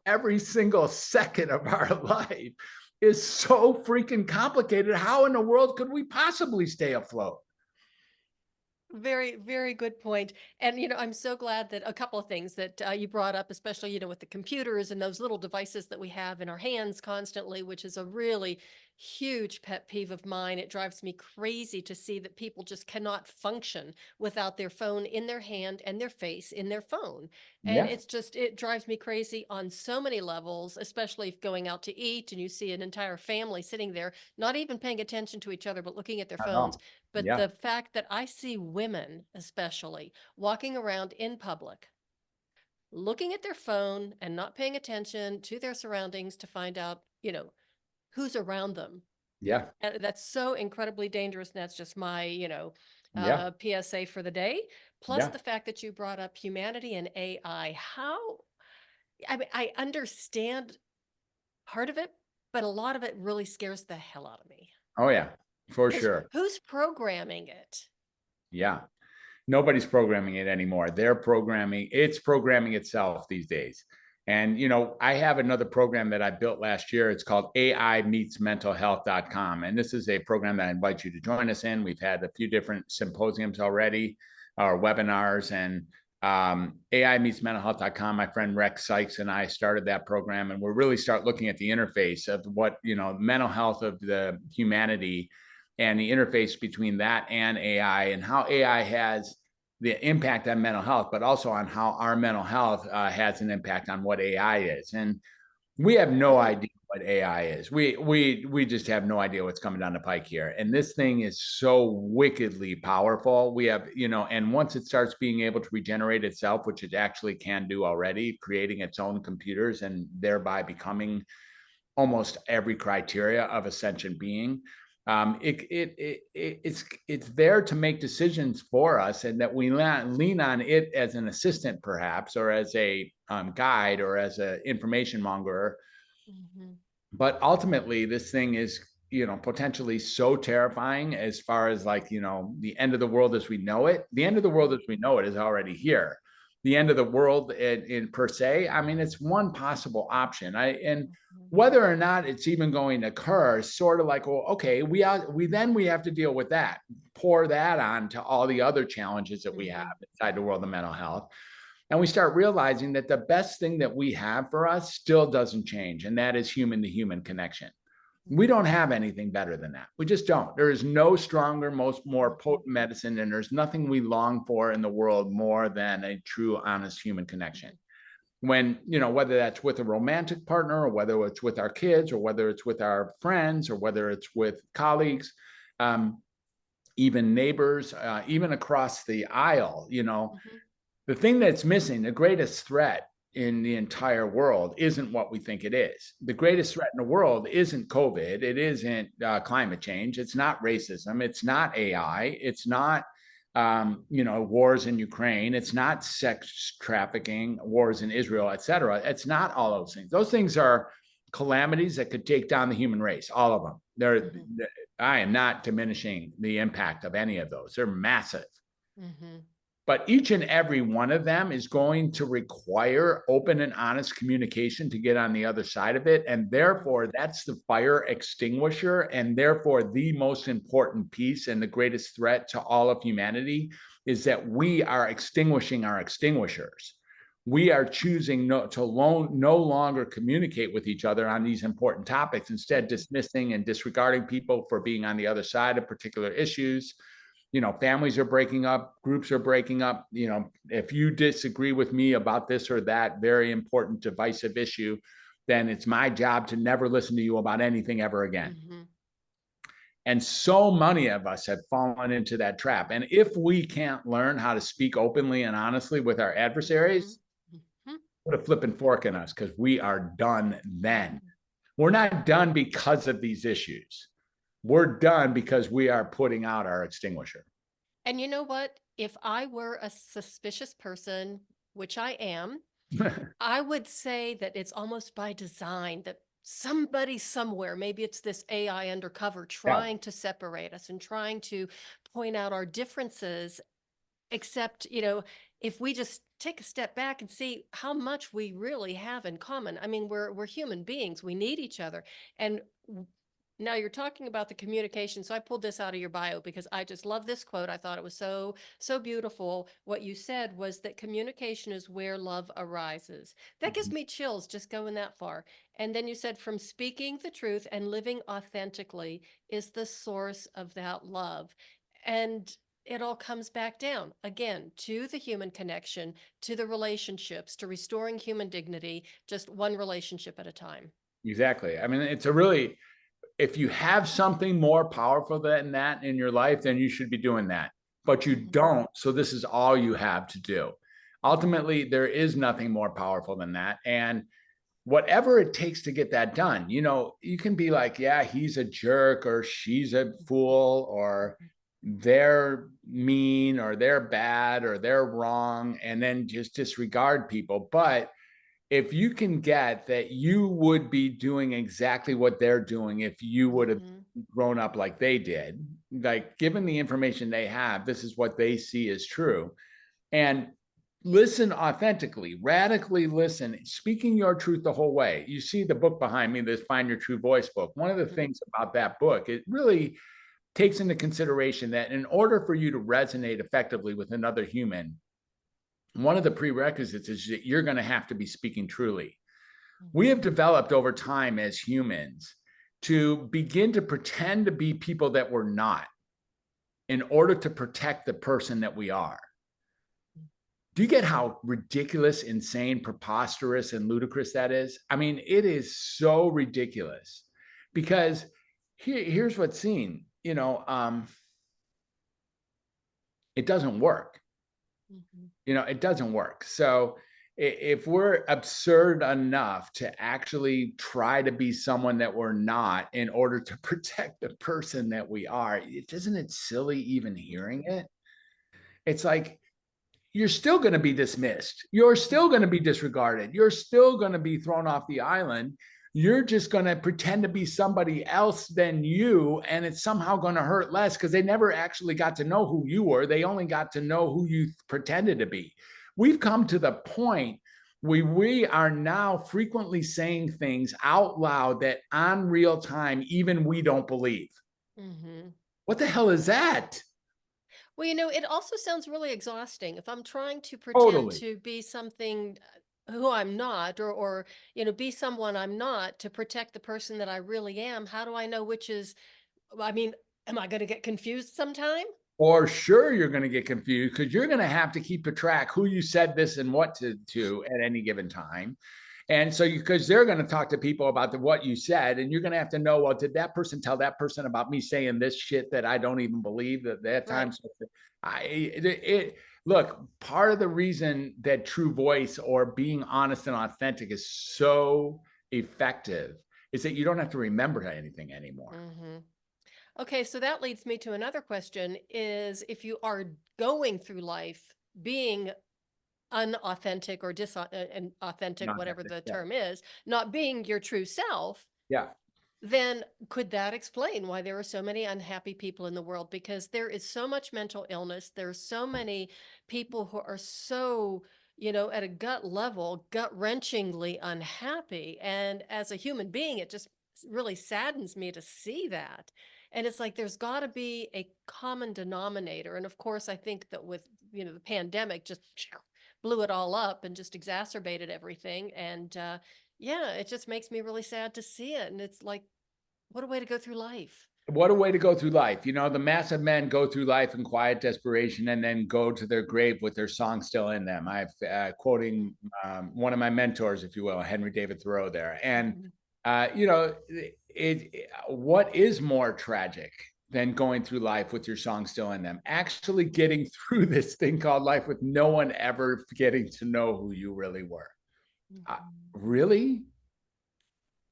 every single second of our life is so freaking complicated. How in the world could we possibly stay afloat? Very, very good point. And, I'm so glad that a couple of things that you brought up, especially, with the computers and those little devices that we have in our hands constantly, which is a really huge pet peeve of mine. It drives me crazy to see that people just cannot function without their phone in their hand and their face in their phone. And Yes, it drives me crazy on so many levels, especially if going out to eat and you see an entire family sitting there, not even paying attention to each other, but looking at their I phones. know. But Yeah, the fact that I see women, especially, walking around in public, looking at their phone and not paying attention to their surroundings to find out, who's around them. yeah, That's so incredibly dangerous. And that's just my, yeah, PSA for the day. Plus yeah. the fact that you brought up humanity and AI. I mean, I understand part of it, but a lot of it really scares the hell out of me. Oh yeah, for Because sure. who's programming it? Yeah. Nobody's programming it anymore. It's programming itself these days. And I have another program that I built last year. It's called AI meets mental health.com. And this is a program that I invite you to join us in. We've had a few different symposiums already, or webinars, and AI meets mental health.com. My friend Rex Sykes and I started that program, and we're really start looking at the interface of what, mental health of the humanity and the interface between that and AI, and how AI has the impact on mental health, but also on how our mental health has an impact on what AI is. And we have no Cool. idea what AI is. We just have no idea what's coming down the pike here. And this thing is so wickedly powerful. We have, and once it starts being able to regenerate itself, which it actually can do already, creating its own computers and thereby becoming almost every criteria of a sentient being. It's there to make decisions for us, and that we lean on it as an assistant, perhaps, or as a guide, or as an information monger. Mhm. But ultimately, this thing is, potentially so terrifying, as far as, like, the end of the world as we know it. The end of the world Mhm. as we know it is already here. The end of the world in per se, I mean, it's one possible option. And Mhm. whether or not it's even going to occur is sort of like, well, okay, we have to deal with that, pour that on to all the other challenges that we have Mhm. inside the world of mental health. And we start realizing that the best thing that we have for us still doesn't change. And that is human to human connection. We don't have anything better than that. We just don't. There is no stronger, more potent medicine, and there's nothing we long for in the world more than a true, honest human connection. When, whether that's with a romantic partner, or whether it's with our kids, or whether it's with our friends, or whether it's with colleagues, even neighbors, even across the aisle, the thing that's missing, the greatest threat in the entire world isn't what we think it is. The greatest threat in the world isn't COVID. It isn't climate change. It's not racism. It's not AI. It's not, wars in Ukraine. It's not sex trafficking, wars in Israel, et cetera. It's not all those things. Those things are calamities that could take down the human race, all of them. I am not diminishing the impact of any of those. They're massive. But each and every one of them is going to require open and honest communication to get on the other side of it. And therefore, that's the fire extinguisher. And therefore, the most important piece and the greatest threat to all of humanity is that we are extinguishing our extinguishers. We are choosing no longer communicate with each other on these important topics, instead dismissing and disregarding people for being on the other side of particular issues. Families are breaking up, groups are breaking up. If you disagree with me about this or that very important divisive issue, then it's my job to never listen to you about anything ever again. And so many of us have fallen into that trap. And if we can't learn how to speak openly and honestly with our adversaries, put a flipping fork in us, because we are done then. We're not done because of these issues. We're done because we are putting out our extinguisher. And you know what? If I were a suspicious person, which I am, I would say that it's almost by design that somebody somewhere, maybe it's this AI undercover, trying to separate us and trying to point out our differences. Except, if we just take a step back and see how much we really have in common. I mean, we're human beings. We need each other. And now you're talking about the communication. So I pulled this out of your bio because I just love this quote. I thought it was so beautiful. What you said was that communication is where love arises. That gives me chills just going that far. And then you said, from speaking the truth and living authentically is the source of that love. And it all comes back down again to the human connection, to the relationships, to restoring human dignity, just one relationship at a time. Exactly. I mean, if you have something more powerful than that in your life, then you should be doing that. But you don't. So this is all you have to do. Ultimately, there is nothing more powerful than that. And whatever it takes to get that done, you can be like, yeah, he's a jerk, or she's a fool, or they're mean, or they're bad, or they're wrong, and then just disregard people. But if you can get that you would be doing exactly what they're doing if you would have grown up like they did, like given the information they have, this is what they see as true. And listen authentically, radically listen, speaking your truth the whole way. You see the book behind me, this Find Your True Voice book. One of the things about that book, it really takes into consideration that in order for you to resonate effectively with another human, one of the prerequisites is that you're going to have to be speaking truly. We have developed over time as humans to begin to pretend to be people that we're not in order to protect the person that we are. Do you get how ridiculous, insane, preposterous, and ludicrous that is? I mean, it is so ridiculous, because here's what's seen, it doesn't work. It doesn't work. So if we're absurd enough to actually try to be someone that we're not in order to protect the person that we are, isn't it silly even hearing it? It's like, you're still going to be dismissed. You're still going to be disregarded. You're still going to be thrown off the island. You're just going to pretend to be somebody else than you, and it's somehow going to hurt less because they never actually got to know who you were. They only got to know who you pretended to be. We've come to the point where we are now frequently saying things out loud that on real time, even we don't believe. What the hell is that? Well, it also sounds really exhausting. If I'm trying to pretend Totally. to be something who I'm not, or be someone I'm not to protect the person that I really am, how do I know which is, I mean, am I going to get confused sometime? For sure, you're going to get confused because you're going to have to keep a track who you said this and what to at any given time. And so, because they're going to talk to people about what you said, and you're going to have to know, well, did that person tell that person about me saying this shit that I don't even believe at that time? Right. So look, part of the reason that true voice or being honest and authentic is so effective is that you don't have to remember anything anymore. hmm Okay, so that leads me to another question is if you are going through life being unauthentic or and authentic, Not whatever that, the yeah. term is, not being your true self, Yeah. then could that explain why there are so many unhappy people in the world? Because there is so much mental illness. There's so many people who are so, at a gut level, gut wrenchingly unhappy. And as a human being, it just really saddens me to see that. And it's like there's got to be a common denominator. And of course, I think that with, the pandemic just blew it all up and just exacerbated everything. And, yeah, it just makes me really sad to see it. And it's like, what a way to go through life. What a way to go through life. The massive men go through life in quiet desperation and then go to their grave with their song still in them. I've quoting one of my mentors, if you will, Henry David Thoreau there. And, Mhm. what is more tragic than going through life with your song still in them? Actually getting through this thing called life with no one ever getting to know who you really were. Mhm. Really?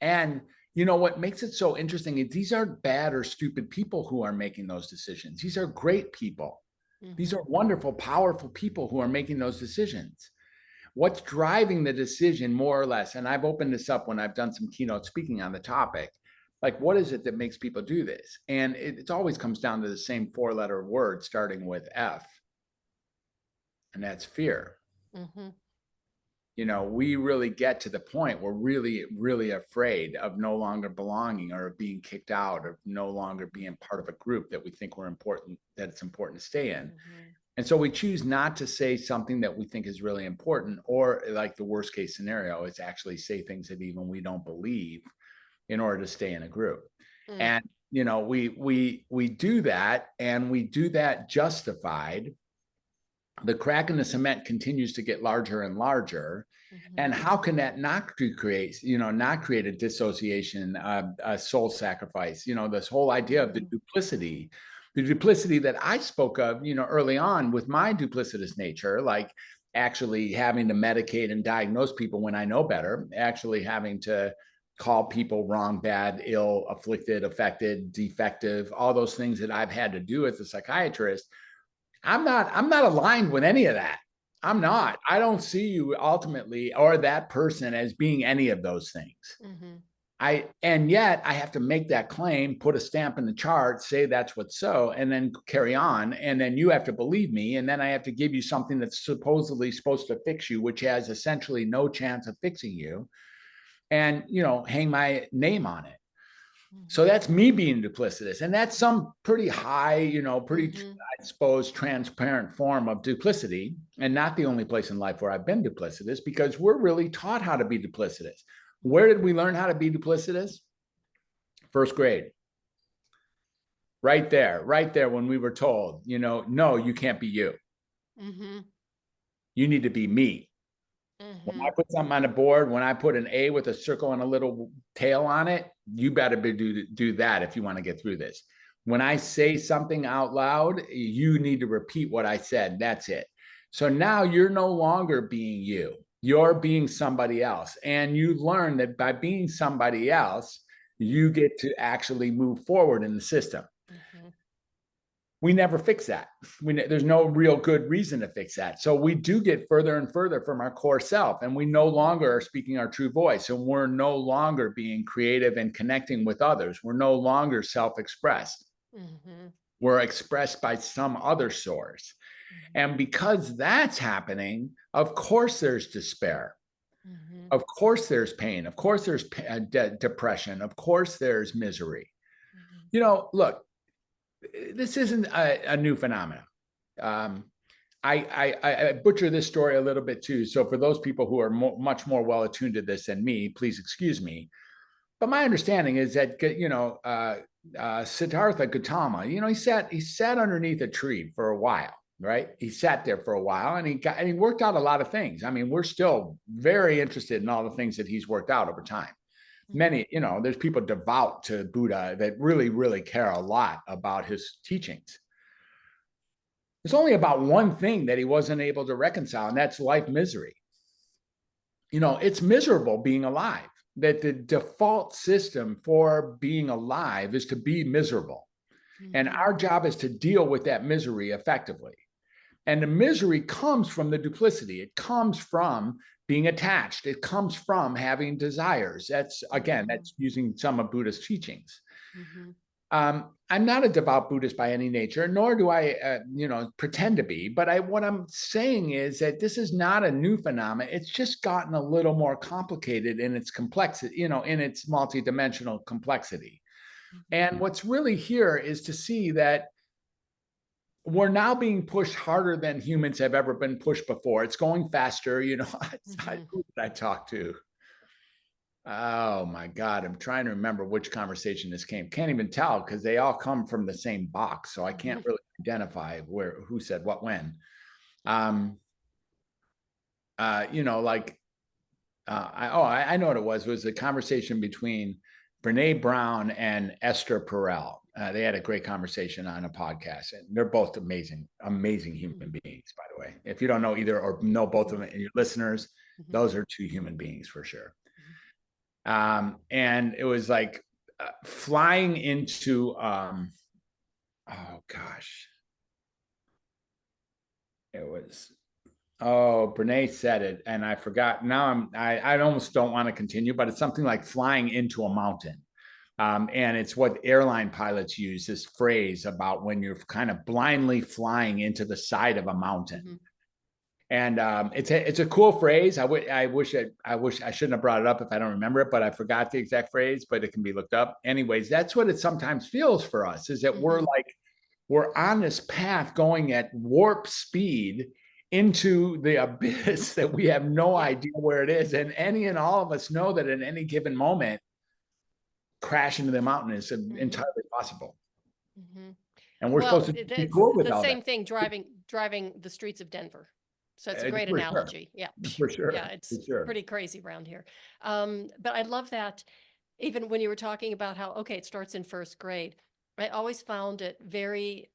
And what makes it so interesting is these aren't bad or stupid people who are making those decisions. These are great people. These are Mhm. wonderful, powerful people who are making those decisions. What's driving the decision, more or less? And I've opened this up when I've done some keynote speaking on the topic. Like, what is it that makes people do this? And it always comes down to the same four-letter word starting with F, and that's fear. Mhm. We really get to the point we're really, really afraid of no longer belonging or being kicked out or no longer being part of a group that we think we're important, that it's important to stay in. Mhm. And so we choose not to say something that we think is really important, or like the worst case scenario is actually say things that even we don't believe in order to stay in a group. Mm. And we do that, and we do that justified. The crack in the cement continues to get larger and larger. And Mhm. how can that not create a dissociation, a soul sacrifice? This whole idea of Mhm. the duplicity that I spoke of, early on with my duplicitous nature, like actually having to medicate and diagnose people when I know better, actually having to call people wrong, bad, ill, afflicted, affected, defective, all those things that I've had to do as a psychiatrist. I'm not aligned with any of that. I'm Mhm. not. I don't see you ultimately or that person as being any of those things. Mhm. And yet I have to make that claim, put a stamp in the chart, say that's what's so, and then carry on. And then you have to believe me. And then I have to give you something that's supposedly supposed to fix you, which has essentially no chance of fixing you, and hang my name on it. So Mhm. that's me being duplicitous. And that's some pretty high, pretty, Mhm. I suppose, transparent form of duplicity. And not the only place in life where I've been duplicitous, because we're really taught how to be duplicitous. Where did we learn how to be duplicitous? First grade. Right there, when we were told, no, you can't be you. Mhm. You need to be me. When I Mhm. put something on a board, when I put an A with a circle and a little tail on it, you better do that if you want to get through this. When I say something out loud, you need to repeat what I said. That's it. So now you're no longer being you. You're being somebody else. And you learn that by being somebody else, you get to actually move forward in the system. Mhm. We never fix that. There's no real good reason to fix that. So we do get further and further from our core self, and we no longer are speaking our true voice, and we're no longer being creative and connecting with others. We're no longer self-expressed. Mhm. We're expressed by some other source. Mhm. And because that's happening, of course there's despair. Mhm. Of course there's pain. Of course there's depression. Of course there's misery. Mhm. Look, this isn't a new phenomenon. um, I butcher this story a little bit too. So for those people who are much more well attuned to this than me, please excuse me. But my understanding is that Siddhartha Gautama, he sat underneath a tree for a while, right? He sat there for a while, and he worked out a lot of things. I mean, we're still very interested in all the things that he's worked out over time. Many, there's people devout to Buddha that really, really care a lot about his teachings. There's only about one thing that he wasn't able to reconcile, and that's life misery. It's miserable being alive. That the default system for being alive is to be miserable. And our job is to deal with that misery effectively. And the misery comes from the duplicity. It comes from being attached. It comes from having desires. That's using some of Buddha's teachings. I'm not a devout Buddhist by any nature, nor do I, pretend to be. But what I'm saying is that this is not a new phenomenon. It's just gotten a little more complicated in its complexity, in its multidimensional complexity. And what's really here is to see that we're now being pushed harder than humans have ever been pushed before. It's going faster. Who did I talk to? Oh my God, I'm trying to remember which conversation this came. Can't even tell because they all come from the same box. So I can't really identify who said what when. I know what it was. It was a conversation between Brene Brown and Esther Perel. They had a great conversation on a podcast, and they're both amazing human beings, by the way. If you don't know either or know both of them and your listeners, those are two human beings for sure. And it was like flying into, oh gosh, it was, Brene said it and I forgot. Now I almost don't want to continue, but it's something like flying into a mountain. And it's what airline pilots use, this phrase about when you're kind of blindly flying into the side of a mountain. And it's a cool phrase. I wish I shouldn't have brought it up if I don't remember it, but I forgot the exact phrase, but it can be looked up. Anyways, that's what it sometimes feels for us, is that we're on this path going at warp speed into the abyss that we have no idea where it is. And any and all of us know that at any given moment, crash into the mountain is entirely possible. And we're supposed to be cool with all that. The same thing driving the streets of Denver. So it's a great analogy. Sure. Yeah, for sure. Yeah, it's pretty crazy around here. But I love that even when you were talking about how, it starts in first grade, I always found it very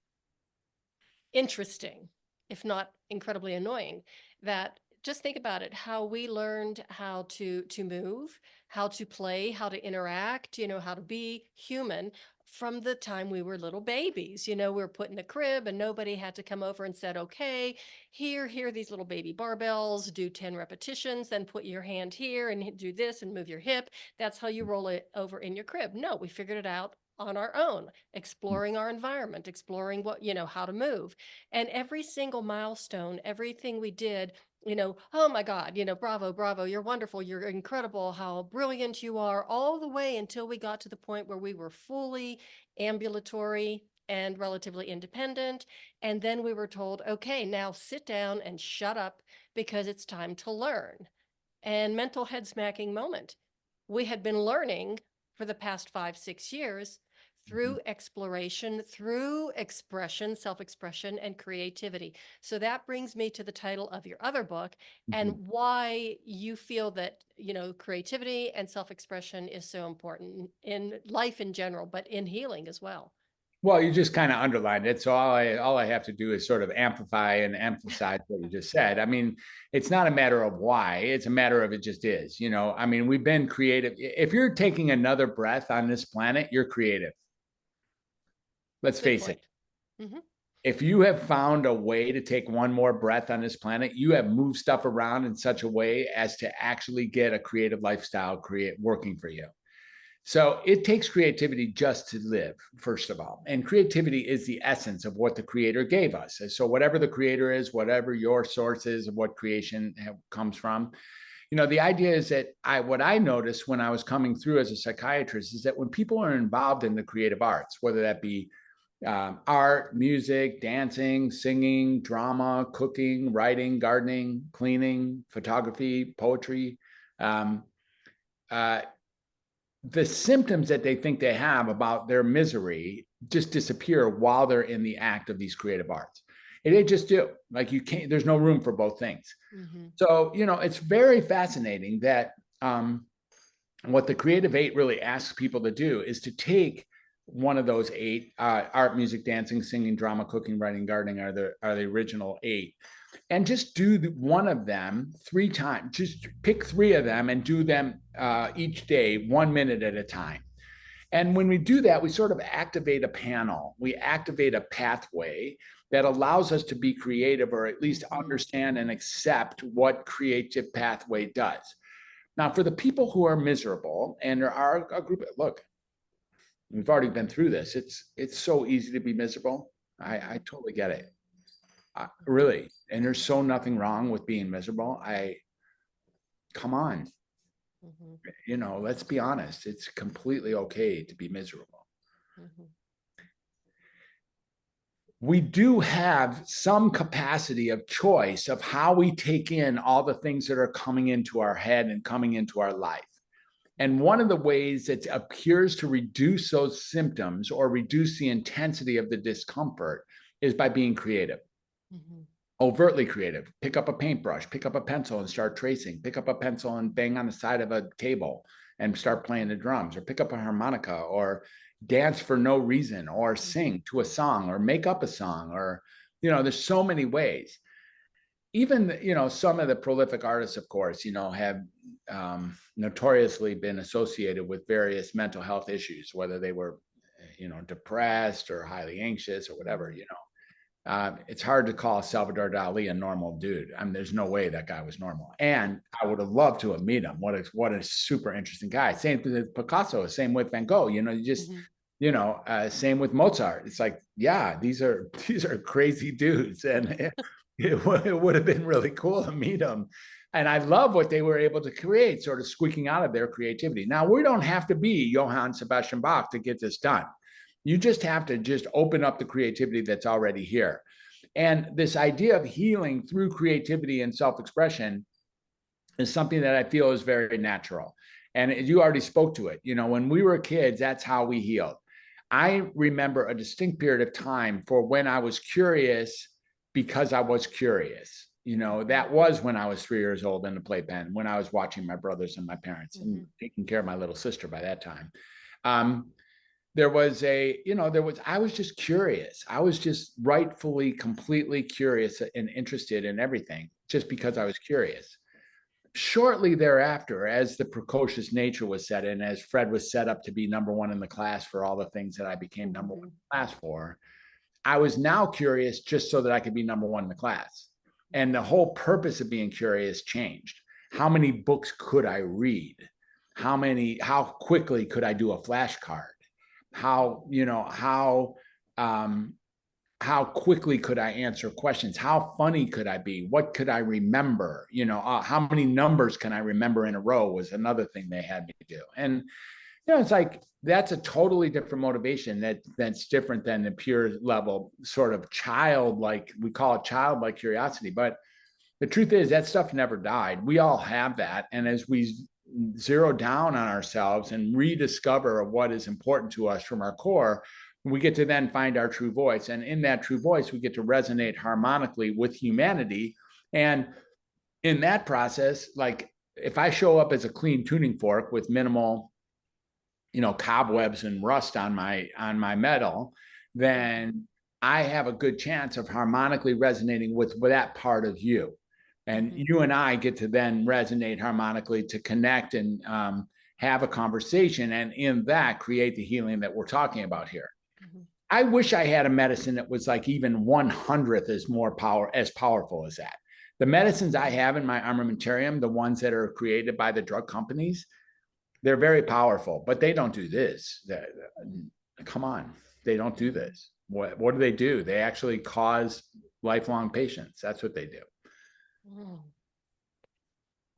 interesting, if not incredibly annoying, that just think about it, how we learned how to move, how to play, how to interact, how to be human from the time we were little babies. We were put in the crib and nobody had to come over and said, okay, here are these little baby barbells, do 10 repetitions, then put your hand here and do this and move your hip. That's how you roll it over in your crib. No, we figured it out on our own, exploring our environment, exploring how to move. And every single milestone, everything we did, oh my God, bravo, bravo, you're wonderful, you're incredible, how brilliant you are, all the way until we got to the point where we were fully ambulatory and relatively independent. And then we were told, okay, now sit down and shut up because it's time to learn. And mental head smacking moment. We had been learning for the past 5-6 years through exploration, through expression, self-expression, and creativity. So that brings me to the title of your other book and why you feel that, creativity and self-expression is so important in life in general, but in healing as well. Well, you just kind of underlined it. So all I have to do is sort of amplify and emphasize what you just said. I mean, it's not a matter of why, it's a matter of it just is. I mean, we've been creative. If you're taking another breath on this planet, you're creative. Let's face it. If you have found a way to take one more breath on this planet, you have moved stuff around in such a way as to actually get a creative lifestyle working for you. So it takes creativity just to live, first of all. And creativity is the essence of what the creator gave us. So whatever the creator is, whatever your source is of what creation comes from, the idea is that what I noticed when I was coming through as a psychiatrist is that when people are involved in the creative arts, whether that be art, music, dancing, singing, drama, cooking, writing, gardening, cleaning, photography, poetry. Um, uh, the symptoms that they think they have about their misery just disappear while they're in the act of these creative arts. And they just do. Like, you can't, there's no room for both things. So, it's very fascinating that what the Creative Eight really asks people to do is to take one of those eight, art, music, dancing, singing, drama, cooking, writing, gardening are the original eight, and just do one of them 3 times. Just pick 3 of them and do them each day, 1 minute at a time. And when we do that, we sort of activate a panel. We activate a pathway that allows us to be creative, or at least understand and accept what creative pathway does. Now, for the people who are miserable, and there are a group, look, we've already been through this. It's so easy to be miserable. I totally get it. Really. And there's nothing wrong with being miserable. Come on. Let's be honest. It's completely okay to be miserable. We do have some capacity of choice of how we take in all the things that are coming into our head and coming into our life. And one of the ways that appears to reduce those symptoms or reduce the intensity of the discomfort is by being creative. Overtly creative. Pick up a paintbrush, pick up a pencil and start tracing. Pick up a pencil and bang on the side of a table and start playing the drums, or pick up a harmonica, or dance for no reason, or sing to a song, or make up a song, or, there's so many ways. Even, some of the prolific artists, of course, have notoriously been associated with various mental health issues, whether they were, depressed or highly anxious or whatever. It's hard to call Salvador Dali a normal dude. I mean, there's no way that guy was normal. And I would have loved to have met him. What a super interesting guy. Same with Picasso, same with Van Gogh. Same with Mozart. It's like, yeah, these are crazy dudes, and it would have been really cool to meet them. And I love what they were able to create, sort of squeaking out of their creativity. Now, we don't have to be Johann Sebastian Bach to get this done. You just have to just open up the creativity that's already here. And this idea of healing through creativity and self-expression is something that I feel is very natural. And you already spoke to it. When we were kids, that's how we healed. I remember a distinct period of time for when I was curious because I was curious. That was when I was 3 years old in the playpen, when I was watching my brothers and my parents and taking care of my little sister by that time. I was just curious. I was just rightfully, completely curious and interested in everything just because I was curious. Shortly thereafter, as the precocious nature was set in, as Fred was set up to be number 1 in the class for all the things that I became number 1 in the class for, I was now curious just so that I could be number 1 in the class. And the whole purpose of being curious changed. How many books could I read? How quickly could I do a flashcard? How quickly could I answer questions? How funny could I be? What could I remember? How many numbers can I remember in a row was another thing they had me do. And, it's like, that's a totally different motivation that's different than the pure level sort of childlike, we call it childlike curiosity. But the truth is that stuff never died. We all have that. And as we zero down on ourselves and rediscover what is important to us from our core, we get to then find our true voice. And in that true voice, we get to resonate harmonically with humanity. And in that process, like, if I show up as a clean tuning fork with minimal, cobwebs and rust on my metal, then I have a good chance of harmonically resonating with that part of you. And you and I get to then resonate harmonically to connect and have a conversation, and in that create the healing that we're talking about here. I wish I had a medicine that was like even 1/100th as powerful as that. The medicines I have in my armamentarium, the ones that are created by the drug companies, they're very powerful, but they don't do this. Come on, they don't do this. What do they do? They actually cause lifelong patients. That's what they do.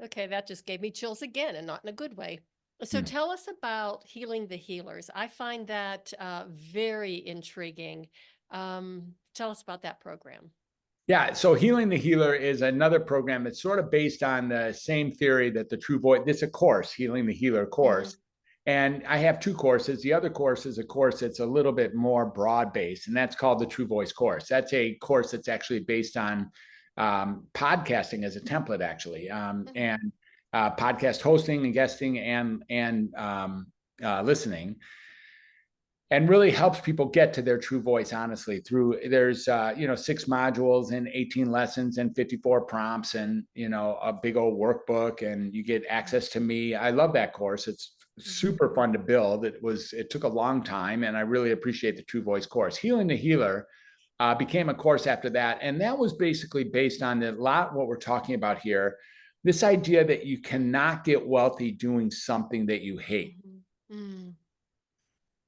Okay, that just gave me chills again, and not in a good way. So tell us about Healing the Healers. I find that very intriguing. Tell us about that program. Yeah, so Healing the Healer is another program that's sort of based on the same theory that the True Voice. This is a course, Healing the Healer Hmm. course, and I have two courses. The other course is a course that's a little bit more broad based, and that's called the True Voice course. That's a course that's actually based on podcasting as a template, actually, Hmm. and podcast hosting and guesting and listening, and really helps people get to their true voice honestly through there's 6 modules and 18 lessons and 54 prompts and a big old workbook, and you get access to me. I love that course. It's Hmm. super fun to build. It took a long time, and I really appreciate the True Voice course. Healing the Healer became a course after that, and that was basically based on a lot what we're talking about here, this idea that you cannot get wealthy doing something that you hate. Hmm.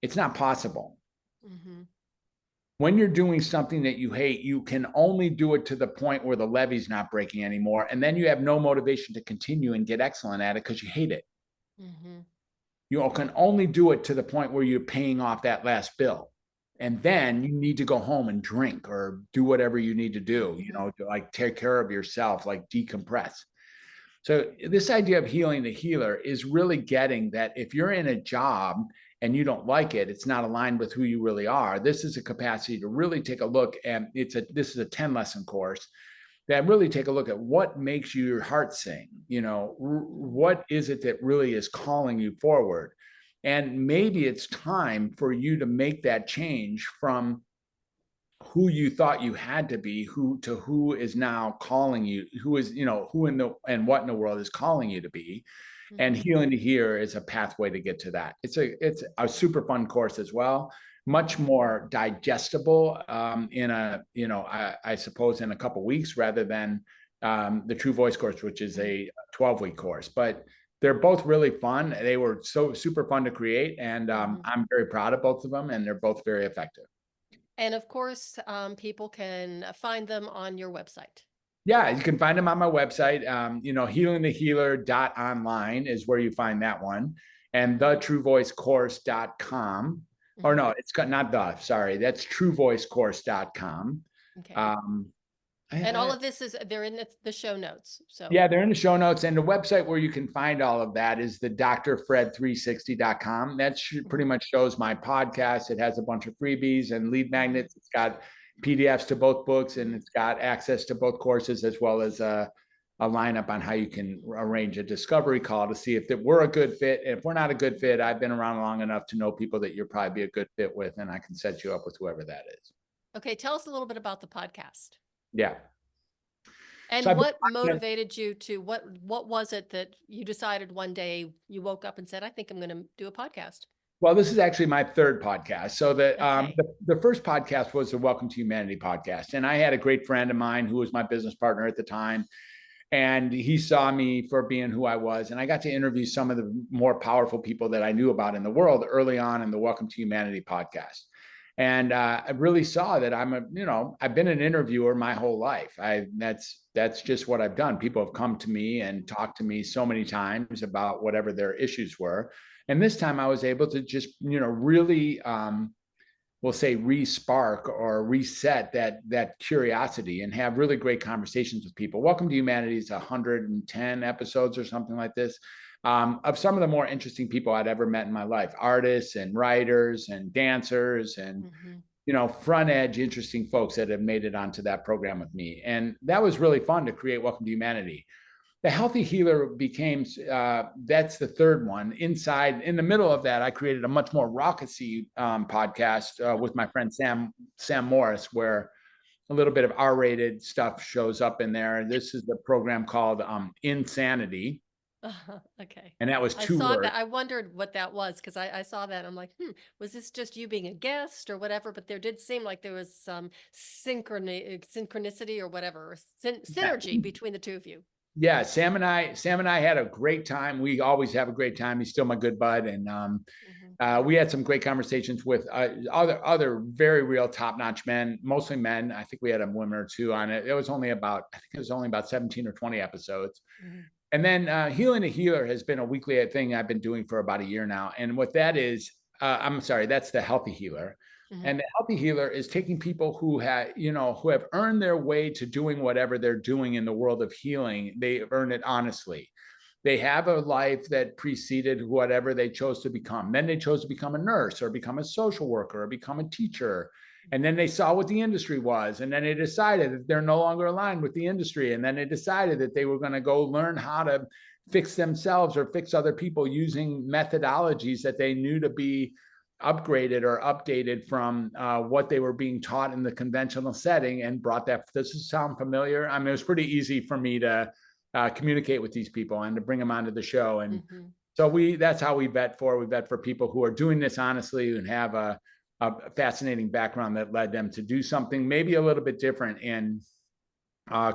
It's not possible. Hmm. When you're doing something that you hate, you can only do it to the point where the levee's not breaking anymore. And then you have no motivation to continue and get excellent at it because you hate it. Hmm. You can only do it to the point where you're paying off that last bill. And then you need to go home and drink or do whatever you need to do, Hmm. to like take care of yourself, like decompress. So this idea of healing the healer is really getting that if you're in a job and you don't like it, it's not aligned with who you really are. This is a capacity to really take a look, and this is a 10-lesson course that really take a look at what makes your heart sing. What is it that really is calling you forward? And maybe it's time for you to make that change from who you thought you had to be, who is now calling you, who is, who in the and what in the world is calling you to be. And Hmm. Healing to Here is a pathway to get to that. It's a super fun course as well, much more digestible I suppose in a couple of weeks rather than the True Voice course, which is a 12-week course. But they're both really fun. They were so super fun to create, and Hmm. I'm very proud of both of them, and they're both very effective. And of course, people can find them on your website. Yeah, you can find them on my website. Healingthehealer.online is where you find that one. And thetruevoicecourse.com. Or Hmm. no, it's got not the, sorry, that's truevoicecourse.com. Okay. Um, And all of this they're in the show notes. So, yeah, they're in the show notes. And the website where you can find all of that is the drfred360.com. That pretty mhm. much shows my podcast. It has a bunch of freebies and lead magnets. It's got PDFs to both books, and Mhm. it's got access to both courses, as well as a lineup on how you can arrange a discovery call to see if we're a good fit. And if we're not a good fit, I've been around long enough to know people that you're probably be a good fit with, and I can set you up with whoever that is. Okay, tell us a little bit about the podcast. Yeah. So And I've been what watching. motivated you to what was it that you decided one day you woke up and said, I think I'm going to do a podcast? Well, this is actually my third podcast. So Okay. the first podcast was the Welcome to Humanity podcast, and I had a great friend of mine who was my business partner at the time, and he saw me for being who I was, and I got to interview some of the more powerful people that I knew about in the world early on in the Welcome to Humanity podcast. And I really saw that I've been an interviewer my whole life. That's just what I've done. People have come to me and talked to me so many times about whatever their issues were. And this time I was able to just, really, we'll say re-spark or reset that curiosity and have really great conversations with people. Welcome to Humanity is 110 episodes or something like this, of some of the more interesting people I'd ever met in my life, artists and writers and dancers and Hmm. front edge interesting folks that have made it onto that program with me. And that was really fun to create Welcome to Humanity. The Healthy Healer became that's the third one. In the middle of that, I created a much more raucousy podcast with my friend Sam Morris, where a little bit of R-rated stuff shows up in there. This is the program called Insanity, Okay. and that was I two saw that. words. I wondered what that was because I saw that. I'm like, was this just you being a guest or whatever? But there did seem like there was some synchronicity or whatever, or synergy between the two of you. Yeah, Sam and I had a great time. We always have a great time. He's still my good bud, and Hmm. we had some great conversations with other very real top notch men, mostly men. I think we had a woman or two on it. I think it was only about 17 or 20 episodes, Hmm. And then Healing a Healer has been a weekly thing I've been doing for about a year now. And what that is, I'm sorry, that's the Healthy Healer. And the Healthy Healer is taking people who who have earned their way to doing whatever they're doing in the world of healing. They've earned it honestly. They have a life that preceded whatever they chose to become. Then they chose to become a nurse or become a social worker or become a teacher. And then they saw what the industry was. And then they decided that they're no longer aligned with the industry. And then they decided that they were going to go learn how to fix themselves or fix other people using methodologies that they knew to be upgraded or updated from what they were being taught in the conventional setting, and brought that. Does this sound familiar? I mean, it was pretty easy for me to communicate with these people and to bring them onto the show. And so that's how we vet for. We vet for people who are doing this honestly and have a fascinating background that led them to do something maybe a little bit different in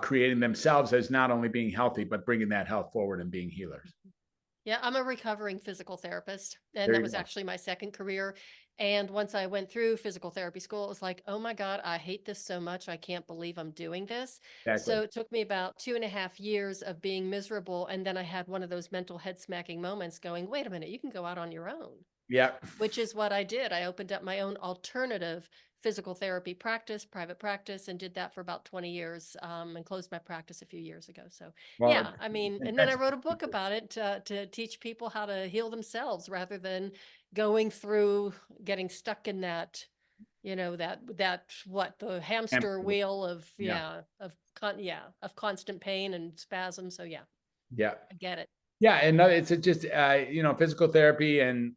creating themselves as not only being healthy, but bringing that health forward and being healers. Yeah, I'm a recovering physical therapist, and There that you was go. actually my second career. And once I went through physical therapy school, it was like, oh my God, I hate this so much. I can't believe I'm doing this. So Exactly. it took me about 2.5 years of being miserable. And then I had one of those mental head smacking moments going, wait a minute, you can go out on your own, Yeah. which is what I did. I opened up my own alternative physical therapy practice, private practice, and did that for about 20 years, and closed my practice a few years ago. So, Well, yeah, I mean, and then I that's wrote a book about it to teach people how to heal themselves rather than going through getting stuck in that, what the hamster wheel of, yeah. of constant pain and spasm. So, yeah, Yeah. I get it. Yeah, and it's just physical therapy, and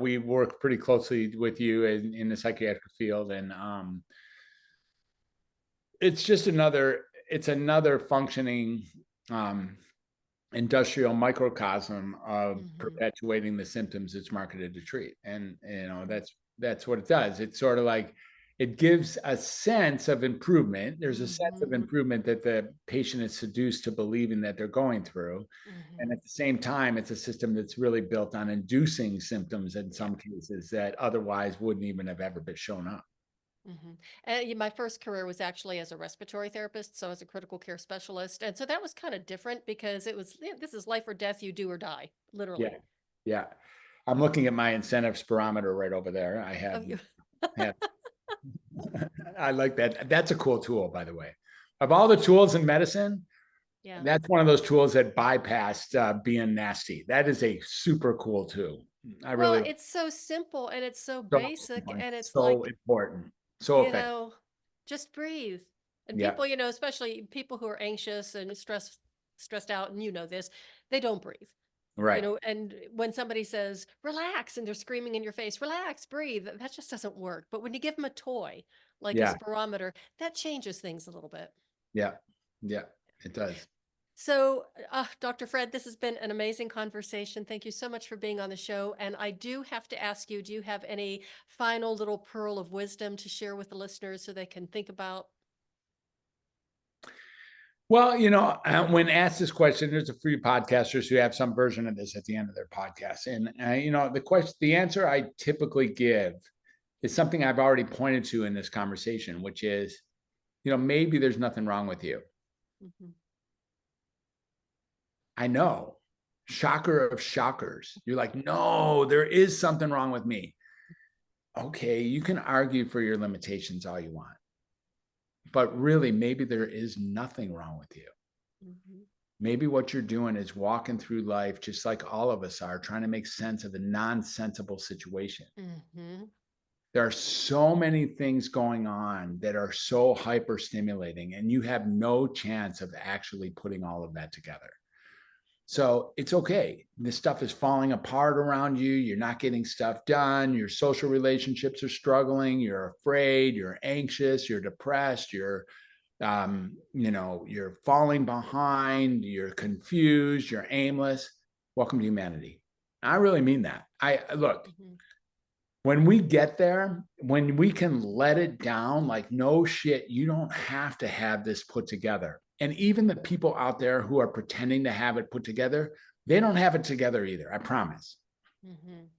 we work pretty closely with you in the psychiatric field, and it's just another functioning industrial microcosm of Hmm. perpetuating the symptoms it's marketed to treat. And Hmm. that's what it does. It's sort of like it gives a sense of improvement. There's a sense of Hmm. improvement that the patient is seduced to believing that they're going through. And Hmm. at the same time, it's a system that's really built on inducing symptoms in Yeah. some cases that otherwise wouldn't even have ever been shown up. Hmm. And my first career was actually as a respiratory therapist, so as a critical care specialist, and so that was kind of different because it was this is life or death, you do or die, Yeah. literally. Yeah. I'm looking at my incentive spirometer right over there. Oh, you, Have I like that. That's a cool tool, by the way. Of all the tools in medicine, yeah. that's one of those tools that bypassed being nasty. That is a super cool tool. I Well, really it's so simple and it's so so basic, and it's so like, important, so you effective. know, just breathe. And Yeah, people, especially people who are anxious and stressed out, and this, they don't breathe. right. And when somebody says, relax, and they're screaming in your face, relax, breathe, that just doesn't work. But when you give them a toy, like a Yeah, spirometer, that changes things a little bit. yeah, yeah. It does. So, Dr. Fred, this has been an amazing conversation. Thank you so much for being on the show. And I do have to ask you, do you have any final little pearl of wisdom to share with the listeners so they can think about? Well, when asked this question, there's a few podcasters who have some version of this at the end of their podcast, and the answer I typically give is something I've already pointed to in this conversation, which is, maybe there's nothing wrong with you. Mhm. I know. Shocker of shockers. You're like, no, there is something wrong with me. Okay, you can argue for your limitations all you want, but really, maybe there is nothing wrong with you. Mhm. Maybe what you're doing is walking through life just like all of us are, trying to make sense of a nonsensible situation. Mhm. There are so many things going on that are so hyper stimulating, and you have no chance of actually putting all of that together. So it's okay. This stuff is falling apart around you. You're not getting stuff done. Your social relationships are struggling. You're afraid. You're anxious. You're depressed. You're falling behind. You're confused. You're aimless. Welcome to humanity. I really mean that. I look, Mhm. when we get there, when we can let it down, like, no shit, you don't have to have this put together. And even the people out there who are pretending to have it put together, they don't have it together either. I promise. Mhm.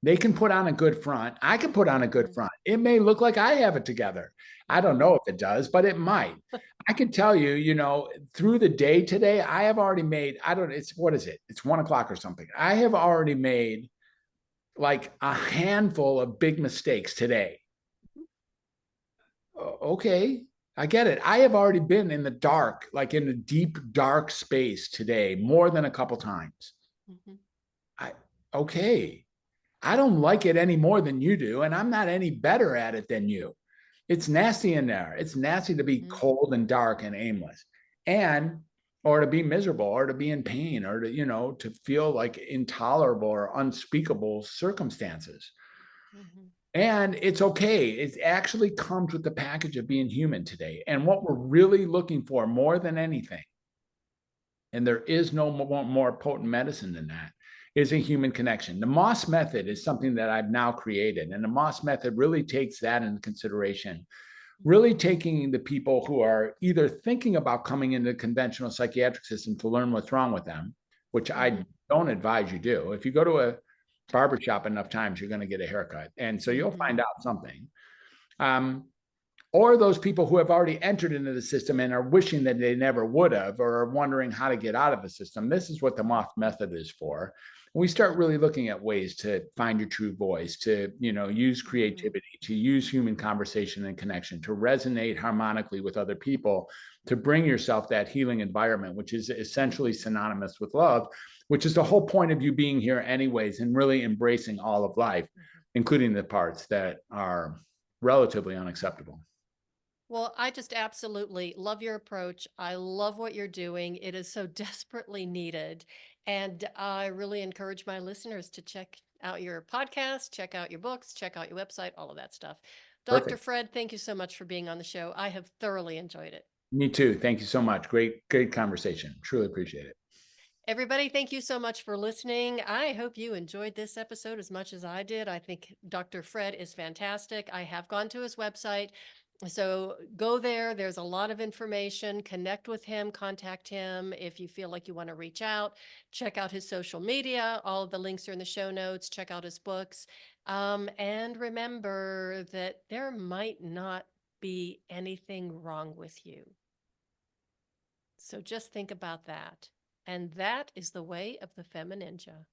They can put on a good front. I can put on a good Mhm. front. it may look like I have it together. I don't know if it does, but it might. I can tell you, through the day today, I have already made, I don't, it's, what is it? It's 1 o'clock or something. I have already made like a handful of big mistakes today. Okay, I get it. I have already been in the dark, like in a deep, dark space today, more than a couple times. Mhm. I, okay. I don't like it any more than you do, and I'm not any better at it than you. It's nasty in there. It's nasty to be Mhm. cold and dark and aimless, and or to be miserable, or to be in pain, or to feel like intolerable or unspeakable circumstances. Mhm. And it's okay. It actually comes with the package of being human today. And what we're really looking for more than anything, and there is no more potent medicine than that, is a human connection. The Moss method is something that I've now created. And the Moss method really takes that into consideration, really taking the people who are either thinking about coming into the conventional psychiatric system to learn what's wrong with them, which I don't advise you do. If you go to a barbershop enough times, you're going to get a haircut. And so you'll find out something. Um, or those people who have already entered into the system and are wishing that they never would have, or are wondering how to get out of the system. This is what the Moth method is for. We start really looking at ways to find your true voice, to use creativity, to use human conversation and connection, to resonate harmonically with other people, to bring yourself that healing environment, which is essentially synonymous with love, which is the whole point of you being here anyways, and really embracing all of life, including the parts that are relatively unacceptable. Well, I just absolutely love your approach. I love what you're doing. It is so desperately needed. And I really encourage my listeners to check out your podcast, check out your books, check out your website, all of that stuff. Dr. Perfect. Fred, thank you so much for being on the show. I have thoroughly enjoyed it. Me too. Thank you so much. Great conversation. Truly appreciate it. Everybody, thank you so much for listening. I hope you enjoyed this episode as much as I did. I think Dr. Fred is fantastic. I have gone to his website. So go there. There's a lot of information. Connect with him, contact him if you feel like you want to reach out. Check out his social media. All of the links are in the show notes. Check out his books. And remember that there might not be anything wrong with you. So just think about that. And that is the way of the FemiNinja.